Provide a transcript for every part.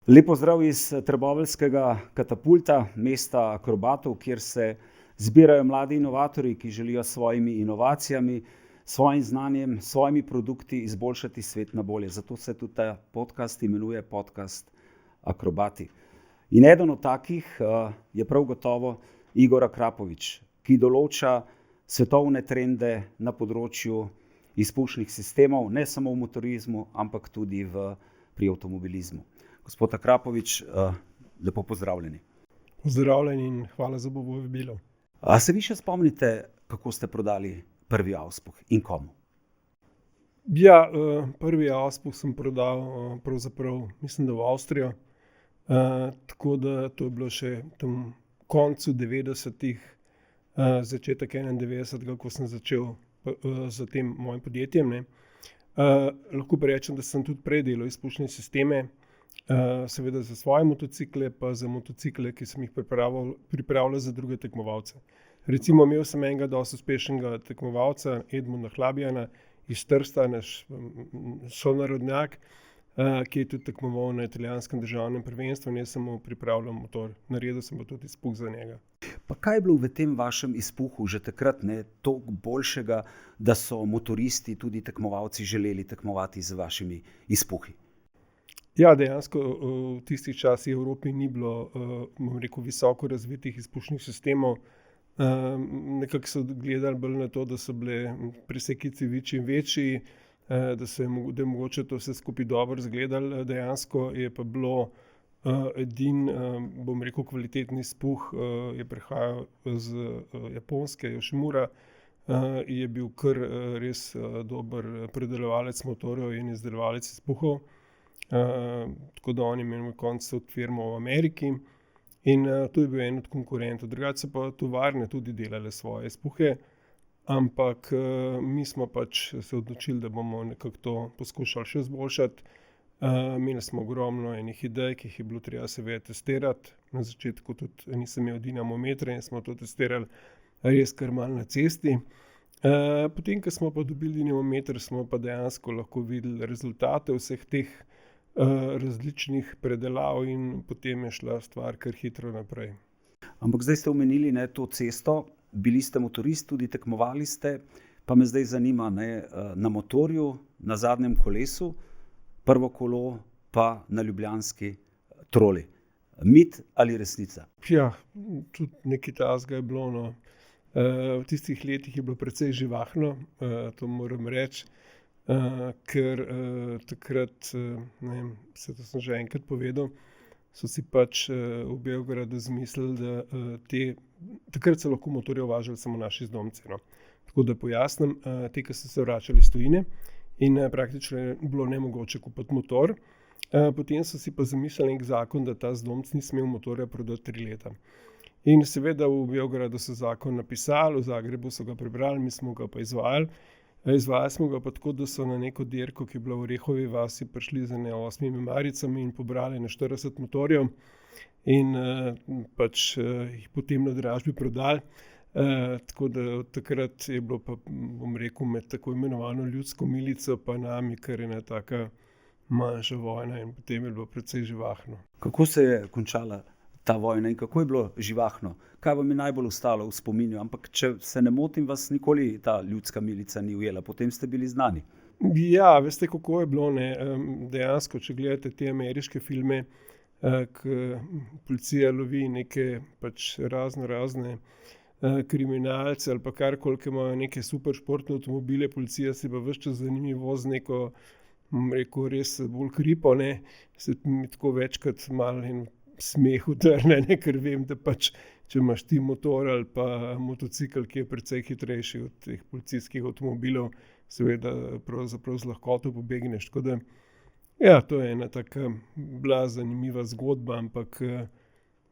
Lep pozdrav iz trboveljskega Katapulta, mesta akrobatov, kjer se zbirajo mladi inovatorji, ki želijo s svojimi inovacijami, svojim znanjem, svojimi produkti izboljšati svet na bolje. Zato se tudi ta podcast imenuje Podcast Akrobati. In eden od takih je prav gotovo Igor Akrapovič, ki določa svetovne trende na področju izpušnih sistemov, ne samo v motorizmu, ampak tudi pri avtomobilizmu. Gospod Akrapovič, lepo pozdravljeni. Pozdravljeni in hvala za povabilo. A se vi še spomnite, kako ste prodali prvi auspuh in komu? Ja, prvi auspuh sem prodal pravzaprav, mislim, da v Avstrijo. Tako da to je bilo še tam koncu 90-ih, začetek 91, ko sem začel z tem mojim podjetjem, ne. Lahko pa rečem, da sem tudi prej delal izpušne sisteme, seveda za svoje motocikle, pa za motocikle, ki sem jih pripravljal za druge tekmovalce. Recimo imel sem enega dosti uspešnega tekmovalca, Edmunda Hlabijana iz Trsta, naš sonarodnjak, ki je tudi tekmoval na italijanskem državnem prvenstvu in jaz sem mu pripravljal motor. Naredil sem pa tudi izpuh za njega. Pa kaj je bilo v tem vašem izpuhu že takrat toliko boljšega, da so motoristi, tudi tekmovalci, želeli tekmovati z vašimi izpuhi? Ja, dejansko v tistih časih v Evropi ni bilo, visoko razvitih izpušnih sistemov. Nekako so gledali bolj na to, da so bile preseki cevič večji, da je mogoče to vse skupaj dobro izgledalo. Dejansko je pa bilo kvalitetni izpuh je prihajal z Japonske, Yoshimura, je bil kar res dober predelovalec motorjev in izdelovalec izpuhov. Tako da oni imajo na koncu firmo v Ameriki in to je bil en od konkurentov. Drugače so pa tovarne tudi delale svoje izpuhe, ampak mi smo pač se odločili, da bomo nekako to poskušali še izboljšati. Imeli smo ogromno enih idej, ki jih je bilo treba seveda testirati. Na začetku tudi nisem imel dinamometra in smo to testirali res kar malo na cesti. Potem, ko smo pa dobili dinamometer, smo pa dejansko lahko videli rezultate vseh teh različnih predelav in potem je šla stvar kar hitro naprej. Ampak zdaj ste omenili to cesto, bili ste motorist, tudi tekmovali ste, pa me zdaj zanima, na motorju, na zadnjem kolesu, prvo kolo pa na ljubljanski troli. Mit ali resnica? Ja, tudi nekaj takega je bilo, no. V tistih letih je bilo precej živahno, to moram reči. Ker takrat, ne vem, to sem že enkrat povedal, so si pač v Beogradu zmislili, da takrat so lahko motorje uvažali samo naši zdomci, no. Tako da pojasnim, ti, ki so se vračali iz tujine in praktično je bilo nemogoče kupiti motor, potem so si pa zamislili nek zakon, da ta zdomc ni smel motorja prodati 3 leta. In seveda v Beogradu so zakon napisali, v Zagrebu so ga prebrali, mi smo ga pa izvajali. Izvajali smo ga pa tako, da so na neko dirko, ki je bila v Orehovi vasi, prišli z 8 maricami in pobrali na 40 motorjev in pač jih potem na dražbi prodali. Tako da od takrat je bilo pa, med tako imenovano ljudsko milico pa nami kar ena taka manjša vojna in potem je bilo precej živahno. Kako se je končala ta vojna in kako je bilo živahno? Kaj vam je najbolj ostalo v spominju? Ampak če se ne motim, vas nikoli ta ljudska milica ni ujela, potem ste bili znani. Ja, veste, kako je bilo, ne? Dejansko, če gledate te ameriške filme, ko policija lovi neke pač razne kriminalce ali pa karkoli, ki imajo neke super športne avtomobile, policija si pa ves čas za njimi vozi neko, res bolj kripo, ne? Se mi tako večkrat malo in smeh utrne, ker vem, da pač, če imaš ti motor ali pa motocikel, ki je precej hitrejši od teh policijskih avtomobilov, seveda pravzaprav z lahkoto pobegneš. Tako da, ja, to je ena taka bila zanimiva zgodba, ampak v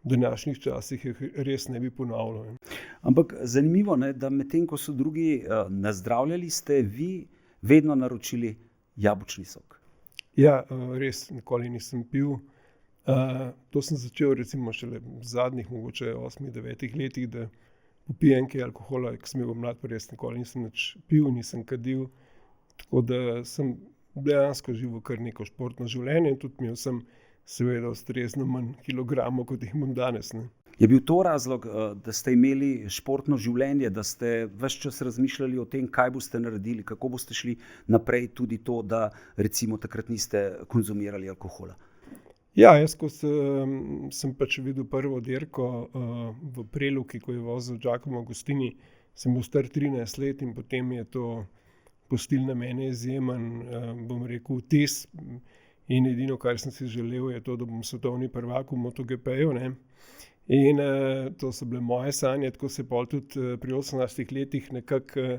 današnjih časih res ne bi ponavljal. Ampak zanimivo, da medtem ko so drugi nazdravljali, ste vi vedno naročili jabolčni sok. Ja, res, nikoli nisem pil. To sem začel recimo šele v zadnjih mogoče 8-9 letih, da popijem kaj alkohola, ko sem bil mlad, pa res nikoli nisem nič pil, nisem kadil. Tako da sem dejansko živel kar neko športno življenje in tudi imel sem seveda ustrezno manj kilogramov, kot jih imam danes, ne. Je bil to razlog, da ste imeli športno življenje, da ste ves čas razmišljali o tem, kaj boste naredili, kako boste šli naprej, tudi to, da recimo takrat niste konzumirali alkohola? Ja, jaz, ko sem pač videl prvo dirko v Preluki, ko je vozil Giacomo Agostini, sem bil star 13 let in potem je to pustil na mene izjemen, bom rekel, vtis. In edino, kar sem si želel, je to, da bom svetovni prvak v MotoGP-ju, ne. In to so bile moje sanje, tako se je pol tudi pri 18 letih nekako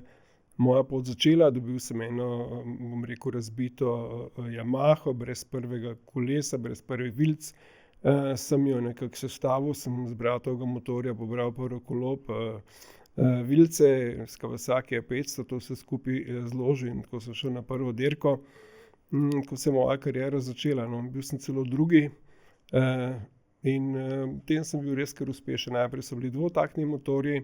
moja pot začela. Dobil sem eno, bom rekel, razbito Yamaho, brez prvega kolesa, brez prvih vilic. Sem jo nekako sestavil, sem z bratovega motorja pobral prvo kolo, vilice, s Kawasaki 500, to vse skupaj zložil in tako sem šel na prvo dirko. Ko se je moja kariera začela, no, bil sem celo drugi. In tem sem bil res kar uspešen. Najprej so bili dvotaktni motorji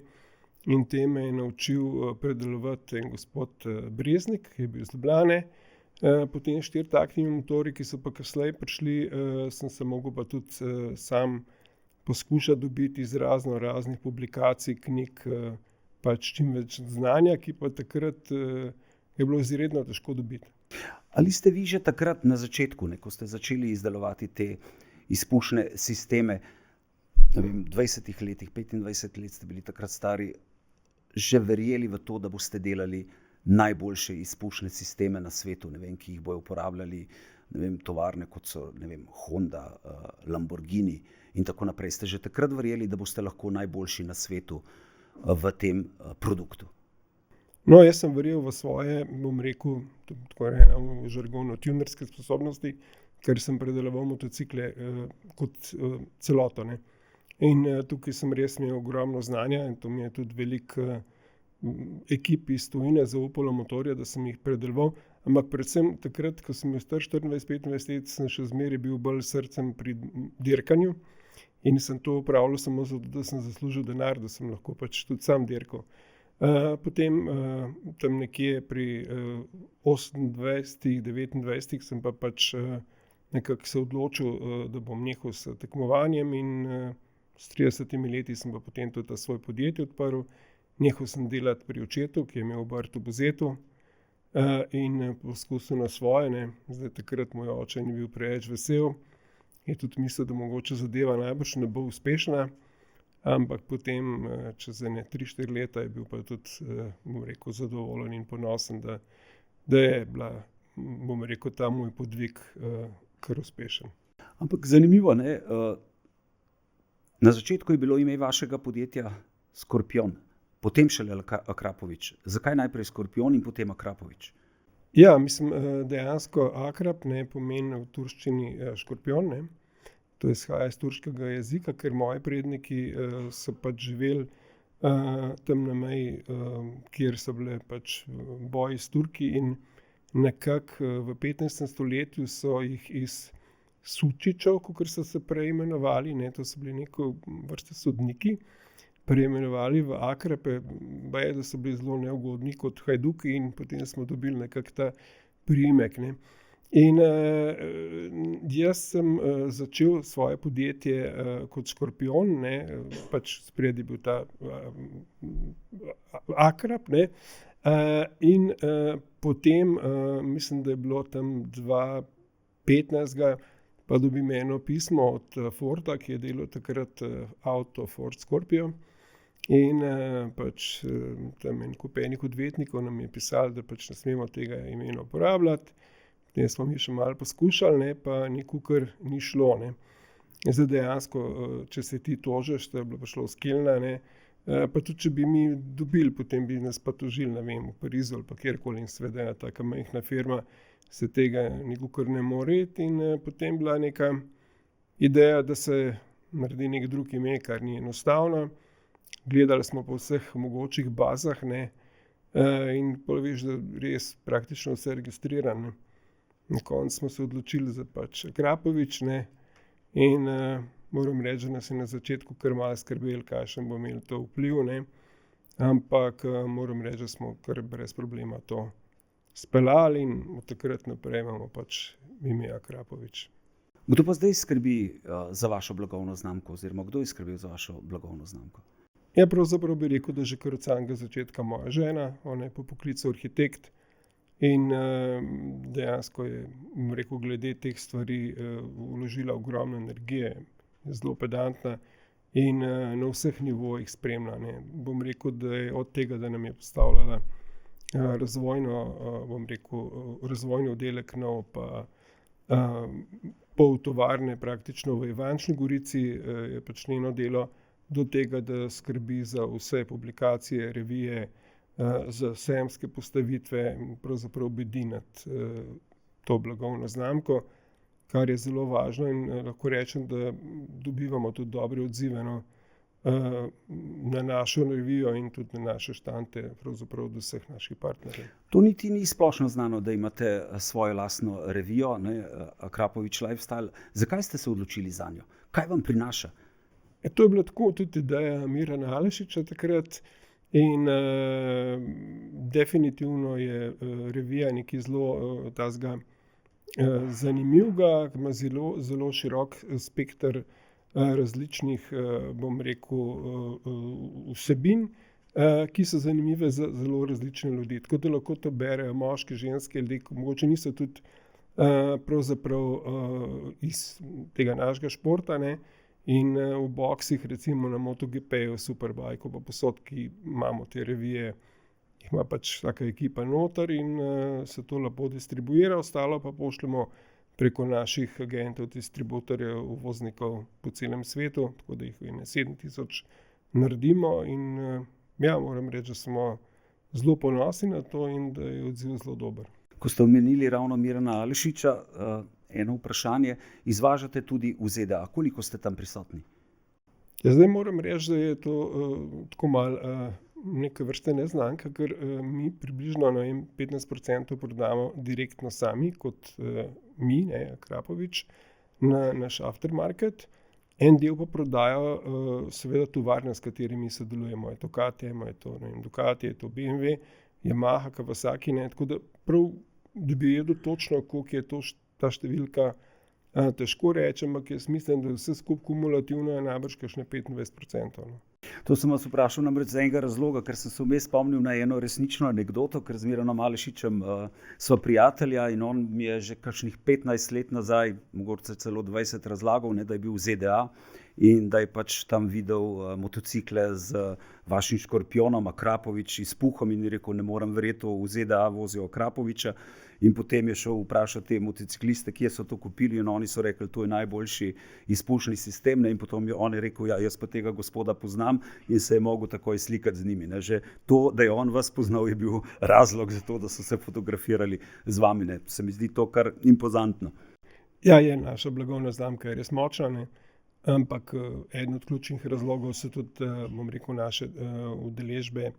in te me je naučil predelovati en gospod Breznik, ki je bil iz Ljubljane. Potem štiritaktni motorji, ki so pa kasneje prišli, sem se mogel pa tudi sam poskušati dobiti iz raznih publikacij, knjig, pač čim več znanja, ki pa takrat je bilo izredno težko dobiti. Ali ste vi že takrat na začetku, ko ste začeli izdelovati te izpušne sisteme, ne vem, v 20 letih, 25 let ste bili takrat stari, že verjeli v to, da boste delali najboljše izpušne sisteme na svetu, ne vem, ki jih bojo uporabljali, ne vem, tovarne, kot so, ne vem, Honda, Lamborghini in tako naprej. Ste že takrat verjeli, da boste lahko najboljši na svetu v tem produktu? No, jaz sem verjel v svoje, bom rekel, tako v žargonu, tunerske sposobnosti, ker sem predeloval motocikle kot celoto, ne. In tukaj sem res imel ogromno znanja in to mi je tudi veliko ekip iz tujine zaupalo motorje, da sem jih predeloval. Ampak predvsem takrat, ko sem bil star 24-25 let, sem še zmeraj bil bolj s srcem pri dirkanju in sem to opravljal samo zato, da sem zaslužil denar, da sem lahko pač tudi sam dirkal. Potem tam nekje pri 28, 29 sem pa pač nekako se odločil, da bom nehal s tekmovanjem in s 30 leti sem pa potem tudi ta svoj podjetje odprl. Nehal sem delati pri očetu, ki je imel obrt v Buzetu, in poskusil na svoje, ne. Zdaj takrat moj oče ni bil preveč vesel, je tudi mislil, da mogoče zadeva najbrž ne bo uspešna, ampak potem čez ene 3-4 leta je bil pa tudi, bom rekel, zadovoljen in ponosen, da je bila, bom rekel, ta moj podvig kar uspešen. Ampak zanimivo, ne, na začetku je bilo ime vašega podjetja Skorpion, potem šele Akrapovič. Zakaj najprej Skorpion in potem Akrapovič? Ja, mislim, dejansko Akrap, ne, pomeni v turščini škorpion, ne. To izhaja iz turškega jezika, ker moji predniki so pač živeli tam na meji, kjer so bile pač boji s Turki in nekako v 15. stoletju so jih iz Sučičev, kakor so se prej imenovali, ne, to so bili neke vrste sodniki, preimenovali v Akrape, baje, da so bili zelo neugodni kot Hajduki in potem smo dobili nekako ta priimek, ne. In jaz sem začel svoje podjetje kot Škorpion, ne, pač spredaj je bil ta Akrap, ne, in potem mislim, da je bilo tam 2015, pa dobim eno pismo od Forda, ki je delal takrat avto Ford Scorpio. In pač tam en kup enih odvetnikov nam je pisalo, da pač ne smemo tega imena uporabljati. Potem smo mi še malo poskušali, ne, pa nikakor ni šlo, ne. Zdaj dejansko, če se ti tožiš, to je bilo pa šlo s Kelna, ne, pa tudi če bi mi dobili, potem bi nas pa tožili, ne vem, v Parizu ali pa kjerkoli in seveda ena taka majhna firma se tega nikakor ne more iti in potem bila neka ideja, da se naredi neki drug ime, kar ni enostavno. Gledali smo po vseh mogočih bazah, ne, in pol veš, da res praktično vse registrirano. Na koncu smo se odločili za pač Akrapovič, ne, in moram reči, da nas je na začetku kar malo skrbelo, kakšen bo imel to vpliv, ne, ampak moram reči, da smo kar brez problema to speljali in od takrat naprej imamo pač ime Akrapovič. Kdo pa zdaj skrbi za vašo blagovno znamko, oziroma kdo je skrbel za vašo blagovno znamko? Ja, pravzaprav bi rekel, da že kar od samega začetka moja žena, ona je po poklicu arhitekt in dejansko je, bom rekel, glede teh stvari vložila ogromno energije, je zelo pedantna in na vseh nivojih spremlja, ne. Bom rekel, da je od tega, da nam je postavljala razvojni oddelek nov, pa pol tovarne praktično v Ivančni Gorici, je pač njeno delo, do tega, da skrbi za vse publikacije, revije, za sejemske postavitve, pravzaprav bedi nad to blagovno znamko, kar je zelo važno in lahko rečem, da dobivamo tudi dobre odzive, no, na našo revijo in tudi na naše štante, pravzaprav od vseh naših partnerjev. To niti ni splošno znano, da imate svojo lastno revijo, ne, Akrapovič Lifestyle. Zakaj ste se odločili zanjo? Kaj vam prinaša? To je bila tako tudi ideja Mirana Alešiča takrat in definitivno je revija nekaj zelo tazga zanimivega, ima zelo širok spekter različnih, bom rekel, vsebin, ki so zanimive za zelo različne ljudi. Tako da lahko to berejo moški, ženske, ljudje, ki mogoče niso tudi pravzaprav iz tega našega športa, ne. In v boksih, recimo na MotoGP-ju, Superbikeu, pa posod, ki imamo te revije, jih ima pač vsaka ekipa noter in se to lepo distribuira, ostalo pa pošljemo preko naših agentov, distributorjev, uvoznikov po celem svetu, tako da jih 7000 naredimo in ja, moram reči, da smo zelo ponosni na to in da je odziv zelo dober. Ko ste omenili ravno Mirana Alešiča, eno vprašanje, izvažate tudi v ZDA. Koliko ste tam prisotni? Ja, zdaj moram reči, da je to tako malo neke vrste neznanka, ker mi približno 15% prodamo direktno sami, kot mi, ne, Akrapovič, na naš aftermarket. En del pa prodajo seveda tovarne, s katerimi sodelujemo. Je to KTM, je to, ne vem, Ducati, je to BMW, Yamaha, Kawasaki, ne, tako da prav, da bi jedel točno, koliko je to ta številka, težko rečem, ampak jaz mislim, da vse skupaj kumulativno je najbrž kakšne 25%. No. To sem vas vprašal namreč z enega razloga, ker sem se vmes spomnil na eno resnično anekdoto, ker z Miranom Alešičem sva prijatelja in on mi je že kakšnih 15 let nazaj, mogoče celo 20 razlagal, ne, da je bil v ZDA in da je pač tam videl motocikle z vašim škorpionom Akrapovič izpuhom in je rekel, ne morem verjeti, v ZDA vozijo Akrapoviča. In potem je šel vprašati te motocikliste, kje so to kupili, in oni so rekli, to je najboljši izpušni sistem, ne? In potem je on rekel, ja, jaz pa tega gospoda poznam in se je mogel takoj slikati z njimi. Ne? Že to, da je on vas poznal, je bil razlog za to, da so se fotografirali z vami. Ne? Se mi zdi to kar impozantno. Ja, je naša blagovna znamka je res močna, ne? Ampak eden od ključnih razlogov so tudi, bom rekel, naše udeležbe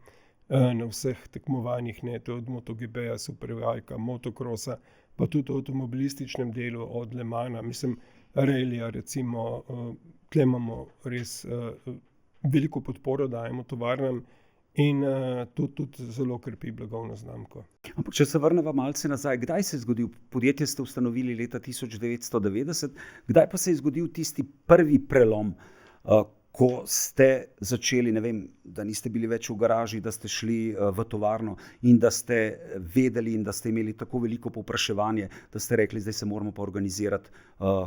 na vseh tekmovanjih, ne, to je od MotoGP-ja, Superbikea, motokrosa, pa tudi v avtomobilističnem delu od Le Mana, mislim, rallija, recimo, tle imamo res veliko podporo dajemo tovarnam in to tudi zelo krepi blagovno znamko. Ampak če se vrneva malce nazaj, kdaj se je zgodil, podjetje ste ustanovili leta 1990, kdaj pa se je zgodil tisti prvi prelom, ko ste začeli, ne vem, da niste bili več v garaži, da ste šli v tovarno in da ste vedeli in da ste imeli tako veliko povpraševanje, da ste rekli, zdaj se moramo pa organizirati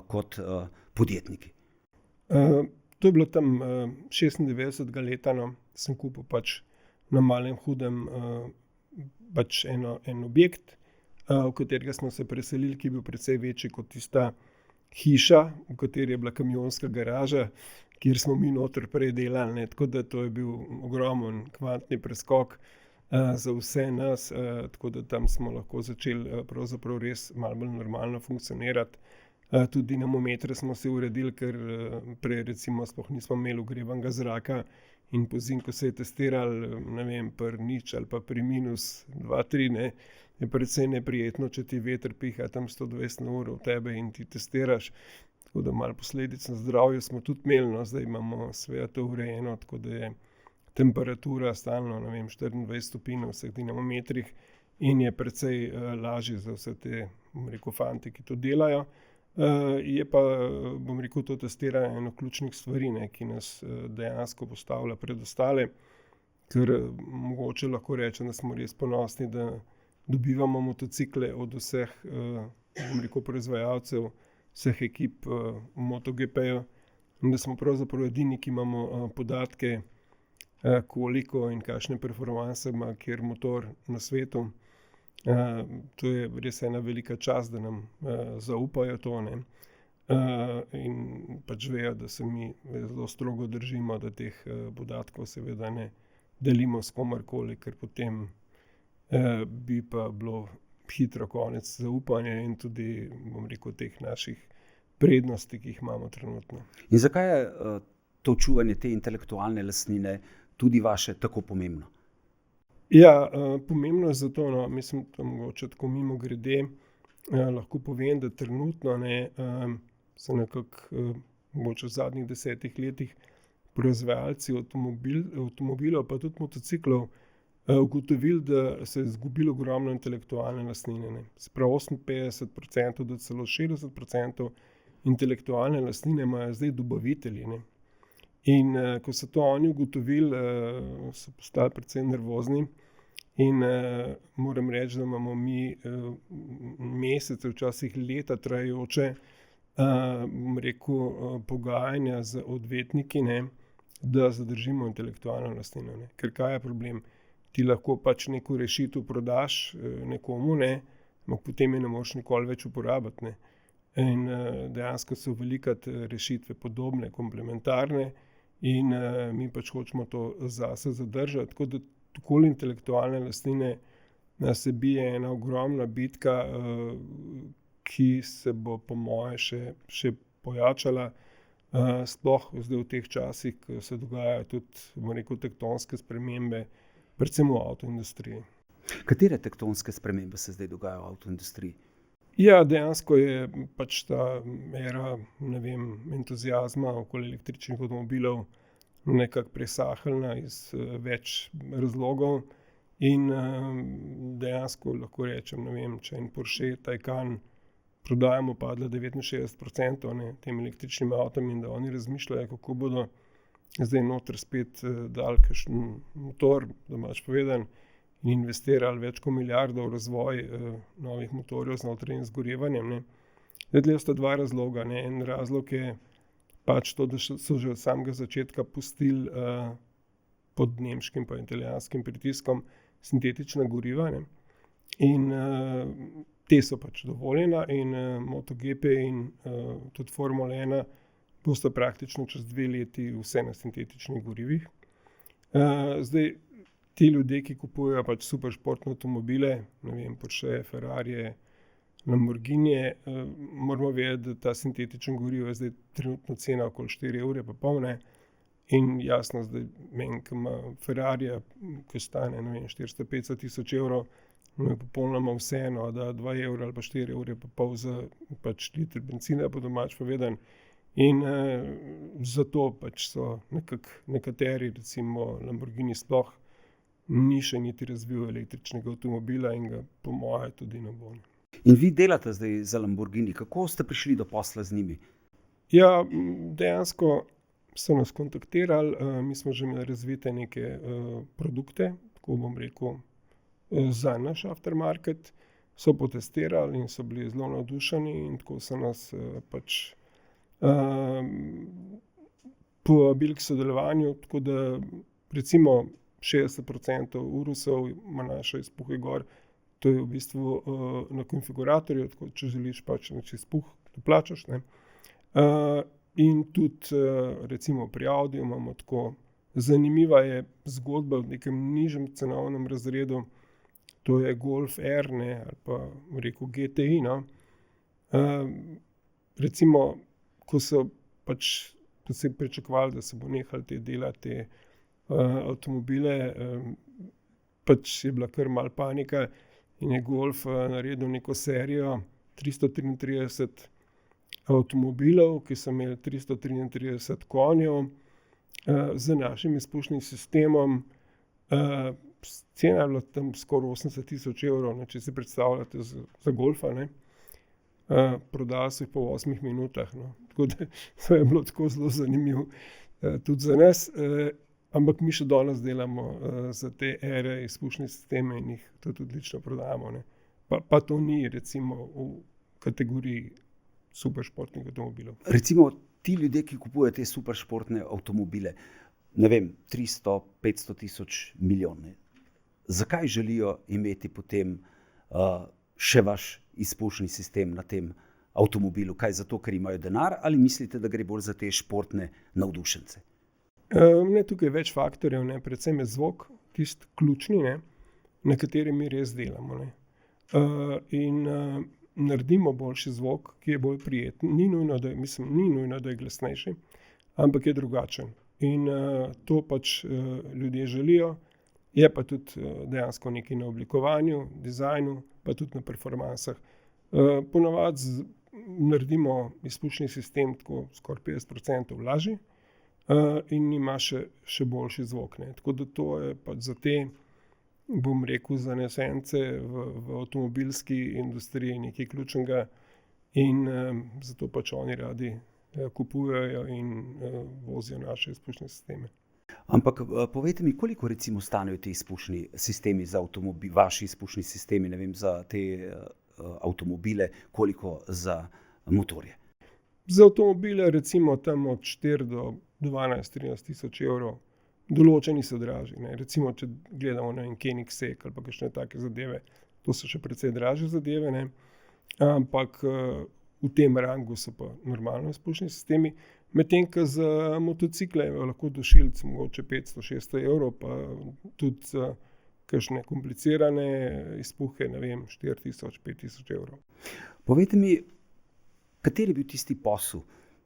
kot podjetniki? To je bilo tam 96. leta, no, sem kupil pač na Malem Hudem pač en objekt, v katerega smo se preselili, ki je bil precej večji kot tista hiša, v kateri je bila kamionska garaža, kjer smo mi noter prej delali, ne, tako da to je bil ogromen kvantni preskok za vse nas, tako da tam smo lahko začeli pravzaprav res malo bolj normalno funkcionirati. Tudi dinamometre smo se uredili, ker prej recimo sploh nismo imeli ogrevanega zraka in pozimi, ko se je testirali, ne vem, pri nič ali pa pri minus 2, 3, ne, je precej neprijetno, če ti veter piha tam 120 na uro v tebe in ti testiraš. Tako da malo posledic na zdravju smo tudi imeli, no, zdaj imamo seveda to urejeno, tako da je temperatura stalno, ne vem, 24 stopinj na vseh dinamometrih in je precej lažje za vse te, bom rekel, fante, ki to delajo. Je pa, bom rekel, to testiranje eno ključnih stvari, ne, ki nas dejansko postavlja pred ostale, ker mogoče lahko rečem, da smo res ponosni, da dobivamo motocikle od vseh, bom rekel, proizvajalcev, vseh ekip v MotoGP-ju, in da smo pravzaprav edini, ki imamo podatke, koliko in kakšne performanse ima kjer motor na svetu. To je res ena velika čast, da nam zaupajo to, ne. In pač vejo, da se mi zelo strogo držimo, da teh podatkov seveda ne delimo s komerkoli, ker potem bi pa bilo hitro konec zaupanja in tudi, bom rekel, teh naših prednosti, ki jih imamo trenutno. In zakaj je to čuvanje te intelektualne lastnine tudi vaše tako pomembno? Ja, pomembno je zato, no, mislim, da mogoče tako mimogrede, lahko povem, da trenutno se nekako, mogoče v zadnjih 10 letih proizvajalci avtomobilov pa tudi motociklov ugotovili, da se je izgubilo ogromno intelektualne lastnine, ne. Se pravi 58% do celo 60% intelektualne lastnine imajo zdaj dobavitelji, ne. In ko so to oni ugotovili, so postali precej nervozni in moram reči, da imamo mi mesece, včasih leta trajajoče, bom rekel, pogajanja z odvetniki, ne, da zadržimo intelektualno lastnino, ne. Ker kaj je problem? Ti lahko pač neko rešitev prodaš nekomu, ne, ampak potem je ne moreš nikoli več uporabiti, ne. In dejansko so velikokrat rešitve podobne, komplementarne in mi pač hočemo to zase zadržati. Tako da okoli intelektualne lastnine se bije ena ogromna bitka, ki se bo po moje še pojačala, sploh zdaj v teh časih, ko se dogajajo tudi, bom rekel, tektonske spremembe, predvsem v avtoindustriji. Katere tektonske spremembe se zdaj dogajajo v avtoindustriji? Ja, dejansko je pač ta era, ne vem, entuziazma okoli električnih avtomobilov nekako presahlna iz več razlogov in dejansko lahko rečem, ne vem, če en Porsche Taycan prodajamo padla 69%, ne, tem električnim avtom in da oni razmišljajo, kako bodo zdaj noter spet dali kakšen motor, domač povedan, in investirali več kot milijardo v razvoj novih motorjev z notranjim izgorevanjem, ne. Zdaj sta dva razloga, ne. En razlog je pač to, da so že od samega začetka pustili pod nemškim pa italijanskim pritiskom sintetična goriva, ne. In te so pač dovoljena in MotoGP in tudi Formula 1 bosta praktično čez 2 leti vse na sintetičnih gorivih. Zdaj ti ljudje, ki kupujejo pač super športne avtomobile, ne vem, Porsche, Ferrarije, Lamborghinije, moramo vedeti, da ta sintetično gorivo je zdaj trenutno cena okoli 4,5 €, ne. In jasno, zdaj meni, ki ima Ferrarija, ki stane, ne vem, 400-500 tisoč evrov, mu je popolnoma vseeno, da 2 € ali pa 4,5 € za pač liter bencina, po domač povedan. In zato pač so nekateri, recimo Lamborghini sploh ni še niti razvil električnega avtomobila in ga po moje tudi ne bo. In vi delate zdaj za Lamborghini, kako ste prišli do posla z njimi? Ja, dejansko so nas kontaktirali, mi smo že imeli razvite neke produkte, tako bom rekel, za naš aftermarket, so potestirali in so bili zelo navdušeni in tako so nas pač povabili k sodelovanju, tako da recimo 60% urusov ima naša izpuh gor, to je v bistvu na konfiguratorju, tako če želiš pač izpuh, to plačaš, ne. In tudi recimo pri Audiju imamo tako, zanimiva je zgodba v nekem nižjem cenovnem razredu, to je Golf R, ne, ali pa rekel GTI, no. Recimo, ko so pričakovali, da se bo nehalo delati avtomobile, pač je bila kar malo panika in je Golf naredil neko serijo 333 avtomobilov, ki so imeli 333 konjev, z našim izpušnim sistemom. Cena je bila tam skoraj 80 tisoč evrov, ne, če si predstavljate za Golfa, ne. prodali so jih po 8 minutah. No. Tako da to je bilo tako zelo zanimivo tudi za nas. Ampak mi še danes delamo za te ere izpušne sisteme in jih tudi odlično prodajamo. Ne. Pa to ni recimo v kategoriji superšportnih avtomobilov. Recimo ti ljudje, ki kupujejo te superšportne avtomobile, ne vem, 300, 500 tisoč milijonov. Zakaj želijo imeti potem še vaš izpušni sistem na tem avtomobilu? Kaj zato, ker imajo denar, ali mislite, da gre bolj za te športne navdušence? Ne, tukaj je več faktorjev, ne. Predvsem je zvok tisti ključni, ne, na katerem mi res delamo. Ne. In naredimo boljši zvok, ki je bolj prijeten. Ni nujno, da je glasnejši, ampak je drugačen. In to pač ljudje želijo. Je pa tudi dejansko nekaj na oblikovanju, dizajnu, pa tudi na performansah. Ponavadi naredimo izpušni sistem tako skoraj 50% lažji in ima še boljši zvok. Ne. Tako da to je pač za te, bom rekel, zanesence v avtomobilski industriji nekaj ključnega in zato pač oni radi kupujejo in vozijo naše izpušne sisteme. Ampak povejte mi, koliko recimo stanejo ti izpušni sistemi za avtomobil, vaši izpušni sistemi, ne vem, za te avtomobile, koliko za motorje? Za avtomobile recimo tam od 4 do 12-13 tisoč evrov. Določeni so dražji. Ne. Recimo, če gledamo na Koenigsegg ali pa kakšne take zadeve, to so še precej dražje zadeve, ne. Ampak v tem rangu so pa normalno izpušni sistemi. Medtem ko za motocikle je lahko dušilec mogoče 500-600 evrov, pa tudi za kakšne komplicirane izpuhe, ne vem, 4000-5000 evrov. Povejte mi, kateri je bil tisti posel,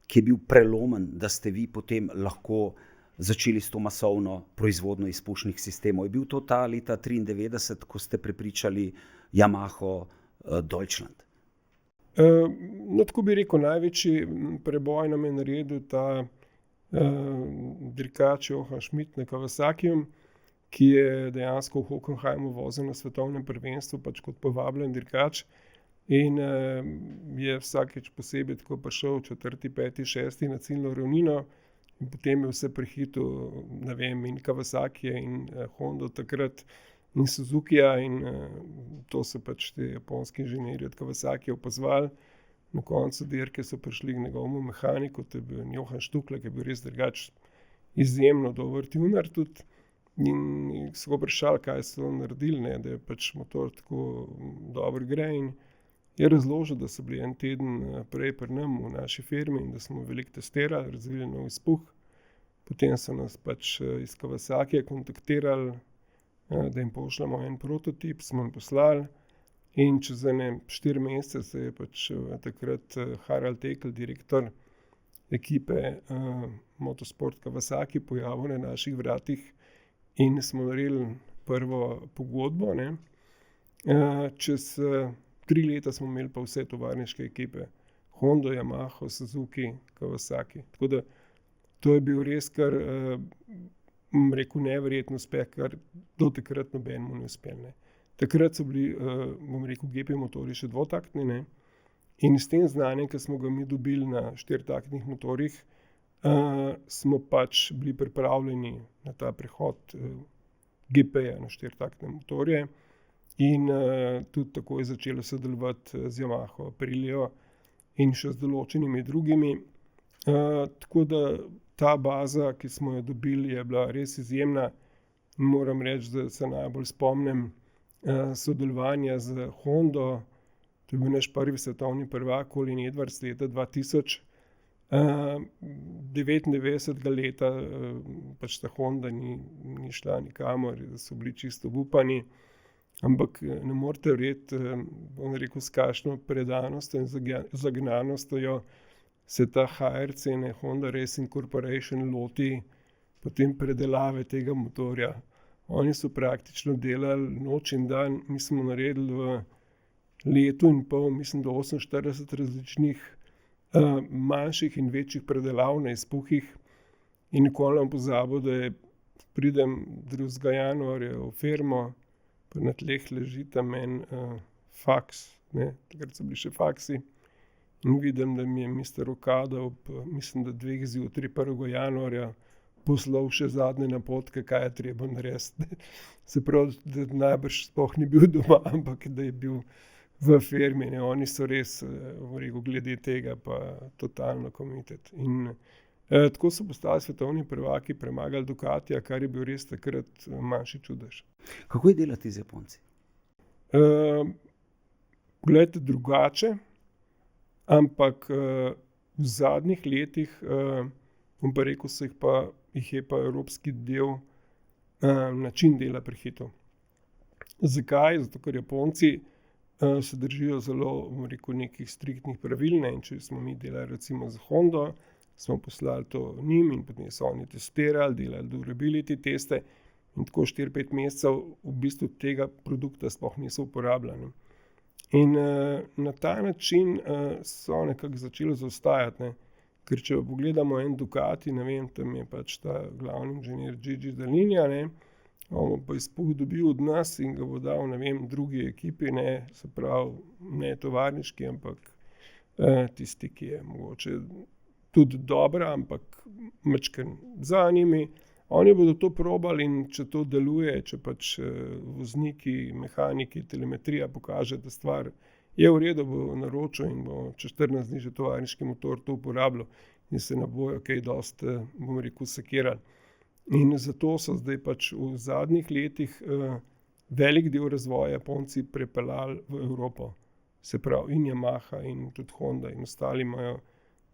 ki je bil prelomen, da ste vi potem lahko začeli s to masovno proizvodnjo izpušnih sistemov? Je bil to ta leta 1993, ko ste prepričali Yamaho Deutschland? No, tako bi rekel, največji preboj nam je naredil ta dirkač Johan Schmidt na Kawasakiju, ki je dejansko v Hockenheimu vozil na svetovnem prvenstvu pač kot povabljen dirkač in je vsakič posebej tako prišel 4., 5., 6. na ciljno ravnino in potem je vse prehitel, ne vem, in Kawasakija in Hondo takrat in Suzukija in to so pač ti japonski inženirji od Kawasakija opazovali. Na koncu dirke so prišli k njegovemu mehaniku, to je bil Johan Štukle, ki je bil res drugač izjemno dober tuner tudi in so ga vprašali, kaj so naredili, ne, da je pač motor tako dobro gre in je razložil, da so bili en teden prej pri nam v naši firmi in da smo veliko testirali, razvili nov izpuh. Potem so nas pač iz Kawasakija kontaktirali, da jim pošljemo en prototip, smo jim poslali in čez 4 mesece se je pač takrat Harald Ekel, direktor ekipe Motosport Kawasaki, pojavil na naših vratih in smo naredili prvo pogodbo. Ne. Čez 3 leta smo imeli pa vse tovarniške ekipe, Hondo, Yamaha, Suzuki, Kawasaki. Tako da to je bil res kar rekel, neverjetno uspeh, kar do takrat nobenemu ni uspel. Ne. Takrat so bili, bom rekel, GP motorji še dvotaktni, ne. In s tem znanjem, ki smo ga mi dobili na 4-taktnih motorjih, smo pač bili pripravljeni na ta prehod GP-ja na 4-taktne motorje in tudi tako je začelo sodelovati z Yamaho, Aprilio in še z določenimi drugimi. Tako da ta baza, ki smo jo dobili, je bila res izjemna. Moram reči, da se najbolj spomnim sodelovanja z Hondo. To je bil naš prvi svetovni prvak Colin Edwards leta 2000. 99. leta pač ta Honda ni šla nikamor, so bili čisto obupani. Ampak ne morete verjeti, bom rekel, s kakšno predanostjo in zagnanostjo se ta HRC, Honda Racing Corporation, loti potem predelave tega motorja. Oni so praktično delali noč in dan, mi smo naredili v letu in pol, mislim, do 48 različnih manjših in večjih predelav na izpuhih in nikoli ne pozabil, da pridem 2. januarja v firmo, pa na tleh leži tam en faks, ne, takrat so bili še faksi, in vidim, da mi je mister Okada mislim, da 2 zjutraj 1. januarja poslal še zadnje napotke, kaj je treba narediti. Se pravi, da najbrž sploh ni bil doma, ampak da je bil v firmi. Ne. Oni so res, glede tega pa totalno committed. In tako so postali svetovni prvaki, premagali Ducatija, kar je bil res takrat manjši čudež. Kako je delati z Japonci? Glejte, drugače, ampak v zadnjih letih, bom pa rekel, jih je pa evropski del način dela prehitel. Zakaj? Zato, ker Japonci se držijo zelo, bom rekel, nekih striktnih pravil. Ne? In če smo mi delali recimo za Hondo, smo poslali to njim in potem so oni testirali, delali durability teste in tako 4-5 mesecev v bistvu tega produkta sploh niso uporabljali. In na ta način so nekako začeli zaostajati. Ne? Ker če pogledamo en Ducati, ne vem, tam je pač ta glavni inženir Gigi Dall'Igna, ne, on pa izpuh dobil od nas in ga bo dal, ne vem, drugi ekipi, ne, se pravi, ne tovarniški, ampak tisti, ki je mogoče tudi dobra, ampak majčkeno za njimi. Oni bodo to probali in če to deluje, če pač vozniki, mehaniki, telemetrija pokaže, da stvar je v redu, bo naročil in bo čez 14 dni že tovarniški motor to uporabljal in se ne bojo kaj dosti, bom rekel, sekirali. In zato so zdaj pač v zadnjih letih velik del razvoja Japonci prepeljali v Evropo. Se pravi, in Yamaha in tudi Honda in ostali imajo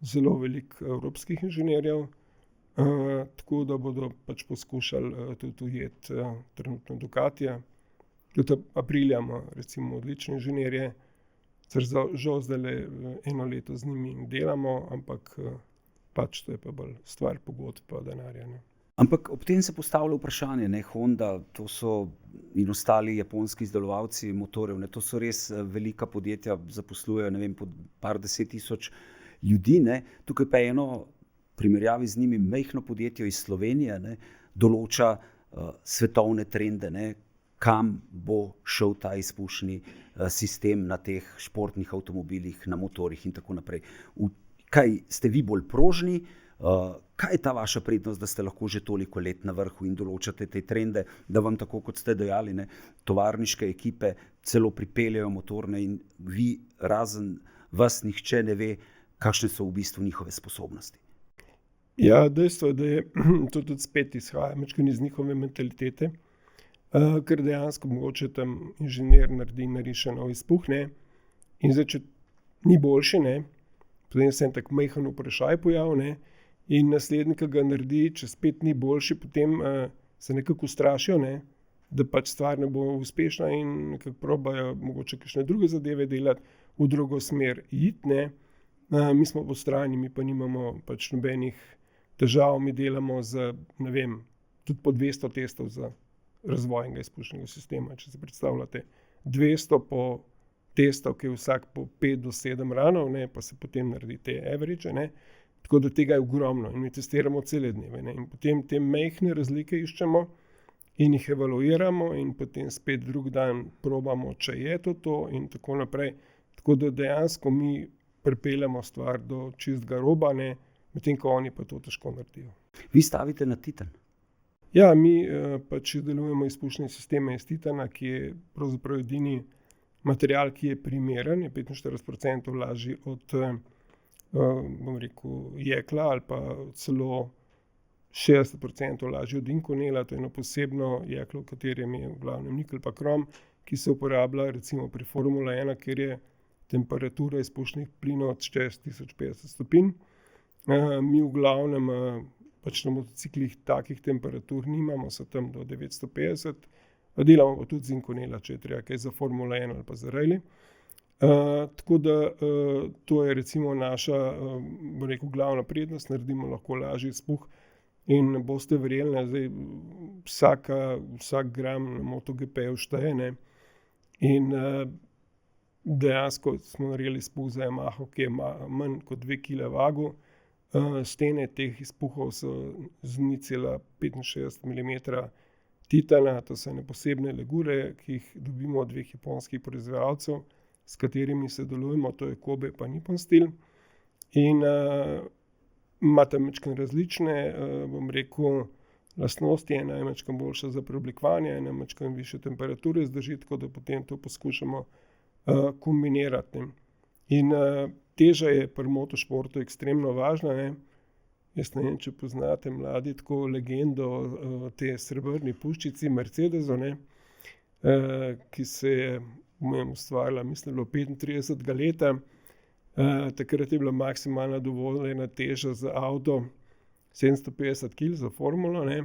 zelo veliko evropskih inženirjev, tako da bodo pač poskušali tudi ujeti trenutno Ducatija. Tudi Aprilia ima recimo odlične inženirje, žal zdaj 1 leto z njimi delamo, ampak pač to je pa bolj stvar pogodb pa denarja. Ne. Ampak ob tem se postavlja vprašanje, ne, Honda, to so in ostali japonski izdelovalci motorjev, ne, to so res velika podjetja, zaposlujejo, ne vem, po par 10 tisoč ljudi, ne. Tukaj pa eno primerjavi z njimi majhno podjetje iz Slovenije, ne, določa svetovne trende, ne, kam bo šel ta izpušni sistem na teh športnih avtomobilih, na motorjih in tako naprej. Kaj ste vi bolj prožni? Kaj je ta vaša prednost, da ste lahko že toliko let na vrhu in določate te trende, da vam tako, kot ste dejali, ne, tovarniške ekipe celo pripeljajo motorne in vi, razen vas, nihče ne ve, kakšne so v bistvu njihove sposobnosti? Ja, dejstvo je, da je to tudi spet izhaja majčkeno iz njihove mentalitete, ker dejansko mogoče tam inženir nariše nov izpuh, ne, in zdaj, če ni boljši, ne, potem se en tak majhen vprašaj pojavi, ne, in naslednji, ki ga naredi, če spet ni boljši, potem se nekako ustrašijo, ne, da pač stvar ne bo uspešna in nekako probajo mogoče kakšne druge zadeve delati, v drugo smer iti, ne. Mi smo po strani, mi pa nimamo pač nobenih težav, mi delamo z, ne vem, tudi po 200 testov za razvoj enega izpušnega sistema. Če si predstavljate 200 po testov, ki je vsak po 5 do 7 ranov, ne, pa se potem naredi te average, ne. Tako da tega je ogromno in mi testiramo cele dneve, ne. In potem te majhne razlike iščemo in jih evaluiramo in potem spet drug dan probamo, če je to in tako naprej. Tako da dejansko mi pripeljemo stvar do čistega roba, ne, medtem ko oni pa to težko naredijo. Vi stavite na titan? Ja, mi pač delujemo izpušne sisteme iz titana, ki je pravzaprav edini material, ki je primeren, je 45% lažji od, bom rekel, jekla ali pa celo 60% lažji od inkonela, to je eno posebno jeklo, v katerem je v glavnem nikel pa krom, ki se uporablja recimo pri Formula 1, kjer je temperatura izpušnih plinov čez 1050 stopinj. Mi v glavnem pač na motociklih takih temperatur nimamo, so tam do 950, delamo pa tudi z inkonela, če je treba kaj za Formula 1 ali pa za rally. Tako da to je recimo naša, bom rekel, glavna prednost, naredimo lahko lažji izpuh in boste verjeli, zdaj vsak gram na MotoGP-ju šteje, ne. In dejansko smo naredili izpuh za Yamaho, ki je manj kot 2 kg vagu. Stene teh izpuhov so z 0,65 mm titana, to so ene posebne legure, ki jih dobimo od 2 japonskih proizvajalcev. s katerimi sodelujemo, to je Kobe pa Nippon Steel. In imata majčkeno različne, bom rekel, lastnosti, ena je majčkeno boljša za preoblikovanje, ena majčkeno višje temperature zdrži, tako da potem to poskušamo kombinirati. In teža je pri motošportu ekstremno važna, ne. Jaz ne vem, če poznate mladi tako legendo o tej srebrni puščici Mercedesu, ne, ki se je ustvarila, mislim, da je bilo 35. leta. Takrat je bila maksimalna dovoljena teža za avto 750 kg za formulo, ne.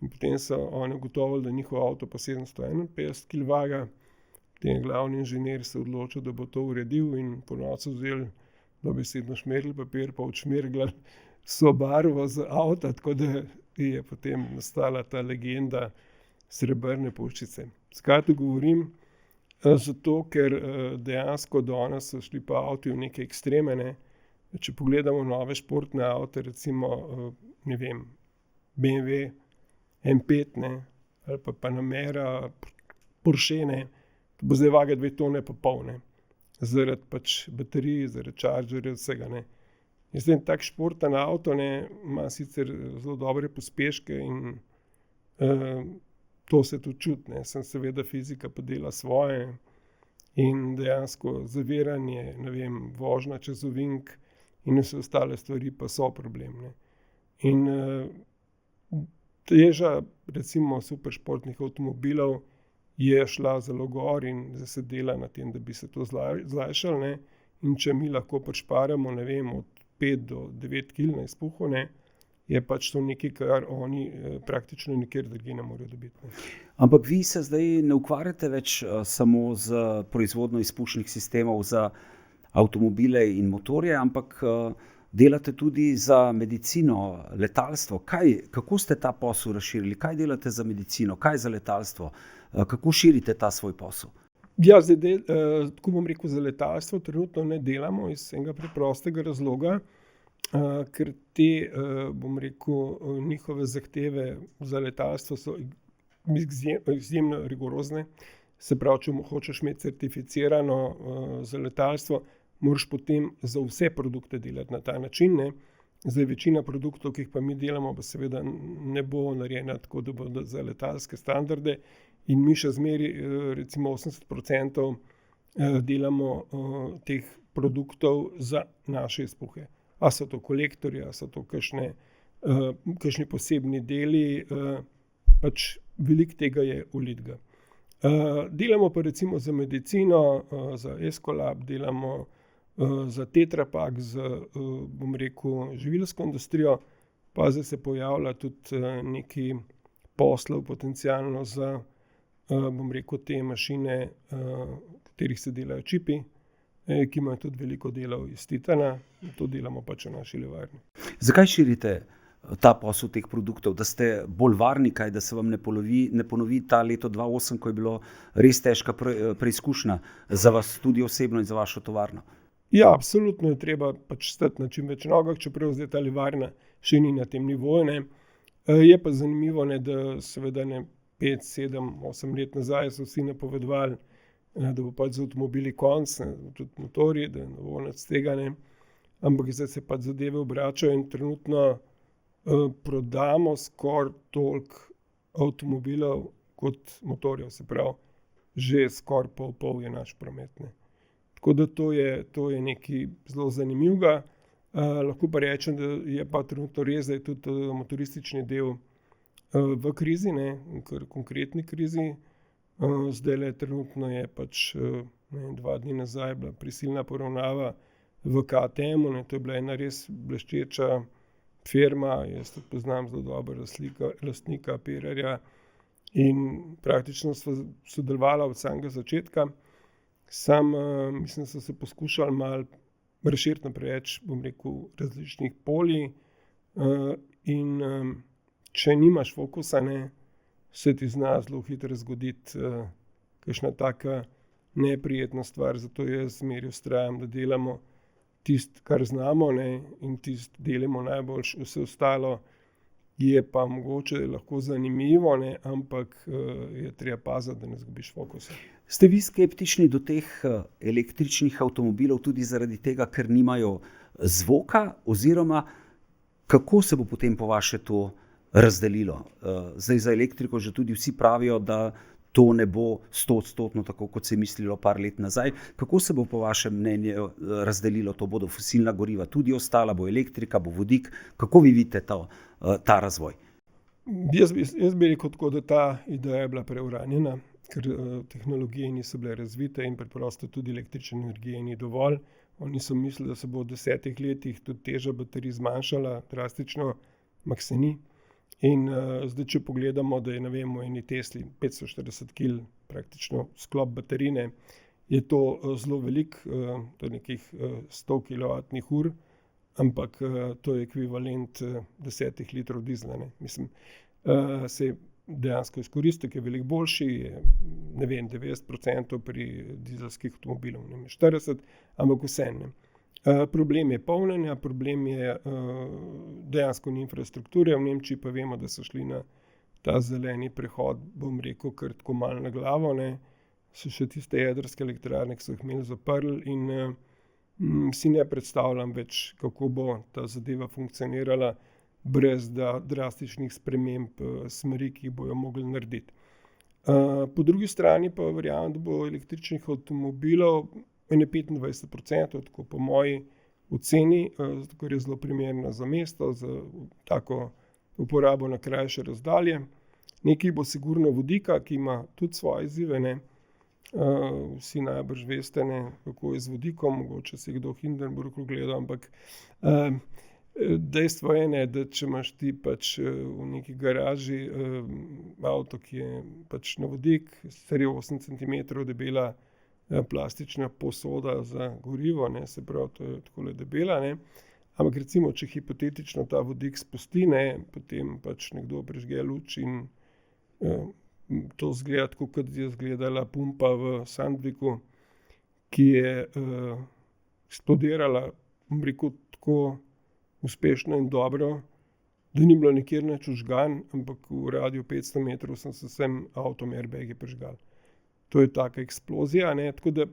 In potem so oni ugotovili, da njihov avto pa 751 kg vaga. Potem glavni inženir se odločil, da bo to uredil in ponoči vzeli dobesedno šmirgel papir pa odšmirgljali vso barvo z avta, tako da je potem nastala ta legenda srebrne puščice. Zakaj to govorim? Zato, ker dejansko danes so šli pa avti v neke ekstreme, ne. Če pogledamo nove športne avte, recimo, ne vem, BMW M5, ne, ali pa Panamera, Porsche, ne, to bo zdaj vaga 2 tone pa pol, ne. Zaradi pač baterij, zaradi chargerjev, vsega, ne. In zdaj tak športen avto, ne, ima sicer zelo dobre pospeške in to se tudi čuti, ne. Samo seveda fizika pa dela svoje in dejansko zaviranje, ne vem, vožnja čez ovink in vse ostale stvari pa so problem, ne. In teža recimo superšportnih avtomobilov je šla zelo gor in zdaj se dela na tem, da bi se to zlajšalo, ne. In če mi lahko prišparamo, ne vem, od 5 do 9 kg na izpuhu, ne, je pač to nekaj, kar oni praktično nikjer drugje ne morejo dobiti, ne. Ampak vi se zdaj ne ukvarjate več samo z proizvodnjo izpušnih sistemov za avtomobile in motorje, ampak delate tudi za medicino, letalstvo. Kako ste ta posel razširili? Kaj delate za medicino, kaj za letalstvo? Kako širite ta svoj posel? Ja, zdaj, tako bom rekel, za letalstvo trenutno ne delamo iz enega preprostega razloga, ker te, bom rekel, njihove zahteve za letalstvo so izjemno rigorozne. Se pravi, če hočeš imeti certificirano za letalstvo, moraš potem za vse produkte delati na ta način, ne. Zdaj večina produktov, ki jih pa mi delamo, pa seveda ne bo narejena tako, da bo za letalske standarde. In mi še zmeraj, recimo 80% delamo teh produktov za naše izpuhe. A so to kolektorji, a so to kakšni posebni deli, pač veliko tega je ulitega. Delamo pa recimo za medicino, za Escolab, delamo za Tetra Pak, bom rekel, živilsko industrijo, pa zdaj se pojavlja tudi nekaj poslov potencialno za, bom rekel, te mašine, v katerih se delajo čipi, ki imajo tudi veliko delov iz titana, in to delamo pač v naši livarni. Zakaj širite ta posel teh produktov, da ste bolj varni, da se vam ne ponovi ta leto 2008, ko je bilo res težka preizkušnja za vas tudi osebno in za vašo tovarno? Ja, absolutno je treba pač stati na čim več nogah, čeprav zdaj ta livarna še ni na tem nivoju, ne. Je pa zanimivo, ne, da seveda 5, 7, 8 let nazaj so vsi napovedovali, da bo pač z avtomobili konec, tudi motorji, da ne bo nič tega, ne. Ampak zdaj se pač zadeve obračajo in trenutno prodamo skoraj toliko avtomobilov kot motorjev, se pravi, že skoraj pol je naš promet, ne. Tako da to je nekaj zelo zanimivega. Lahko pa rečem, da je pa trenutno res, da je tudi motoristični del v krizi, ne, kar konkretni krizi. Zdajle trenutno je pač, ne vem, 2 dni nazaj bila prisilna poravnava v KTM-u, ne, to je bila ena res bleščeča firma, jaz tudi poznam zelo dobro lastnika Pererja in praktično sva sodelovala od samega začetka. Mislim, so se poskušali malo razširiti na preveč, bom rekel, različnih polj, in če nimaš fokusa, ne, se ti zna zelo hitro zgoditi kakšna taka neprijetna stvar, zato jaz zmeraj vztrajam, da delamo tisto, kar znamo, ne, in tisto delamo najboljše, vse ostalo je pa mogoče lahko zanimivo, ne, ampak je treba paziti, da ne izgubiš fokusa. Ste vi skeptični do teh električnih avtomobilov tudi zaradi tega, ker nimajo zvoka, oziroma kako se bo potem po vaše to razdelilo? Zdaj za elektriko že tudi vsi pravijo, da to ne bo 100% tako, kot se je mislilo par let nazaj. Kako se bo po vašem mnenju razdelilo? To bodo fosilna goriva tudi ostala, bo elektrika, bo vodik? Kako vi vidite ta razvoj? Jaz bi rekel tako, da ta ideja je bila preuranjena, ker tehnologije niso bile razvite in preprosto tudi električne energije ni dovolj. Oni so mislili, da se bo v 10 letih tudi teža baterij zmanjšala drastično, ampak se ni. In zdaj, če pogledamo, da je, ne vem, v eni Tesli 540 kg praktično sklop baterije, je to zelo veliko, to je nekih 100 kWh, ampak to je ekvivalent 10 litrov dizla, ne. Mislim, se dejansko izkoristek je veliko boljši, je, ne vem, 90% pri dizelskih avtomobilov, ne 40, ampak vseeno. Problem je polnjenja, problem je dejansko ni infrastrukture. V Nemčiji pa vemo, da so šli na ta zeleni prehod, bom rekel, kar tako malo na glavo, ne. So še tiste jedrske elektrarne, ki so jih imeli zaprli, in si ne predstavljam več, kako bo ta zadeva funkcionirala brez drastičnih sprememb smeri, ki jih bojo mogli narediti. Po drugi strani pa verjamem, da bo električnih avtomobilov 25%, tako po moji oceni, zato ker je zelo primerna za mesto, za tako uporabo na krajše razdalje. Nekaj bo sigurno vodika, ki ima tudi svoje izzive, ne. Vsi najbrž veste, ne, kako je z vodikom, mogoče si kdo v Hindenburgu gledal, ampak dejstvo je, ne, da če imaš ti pač v neki garaži avto, ki je pač na vodik, star je 8 cm debela plastična posoda za gorivo, ne, se pravi, to je takole debela, ne. Ampak recimo, če hipotetično ta vodik spusti, ne, potem pač nekdo prižge luč in to izgleda tako, kot je izgledala pumpa v Sandviku, ki je eksplodirala, bom rekel, tako uspešno in dobro, da ni bilo nikjer nič vžgan, ampak v radiu 500 metrov sem se vsem avtom airbagi prižgal. To je taka eksplozija, ne, tako da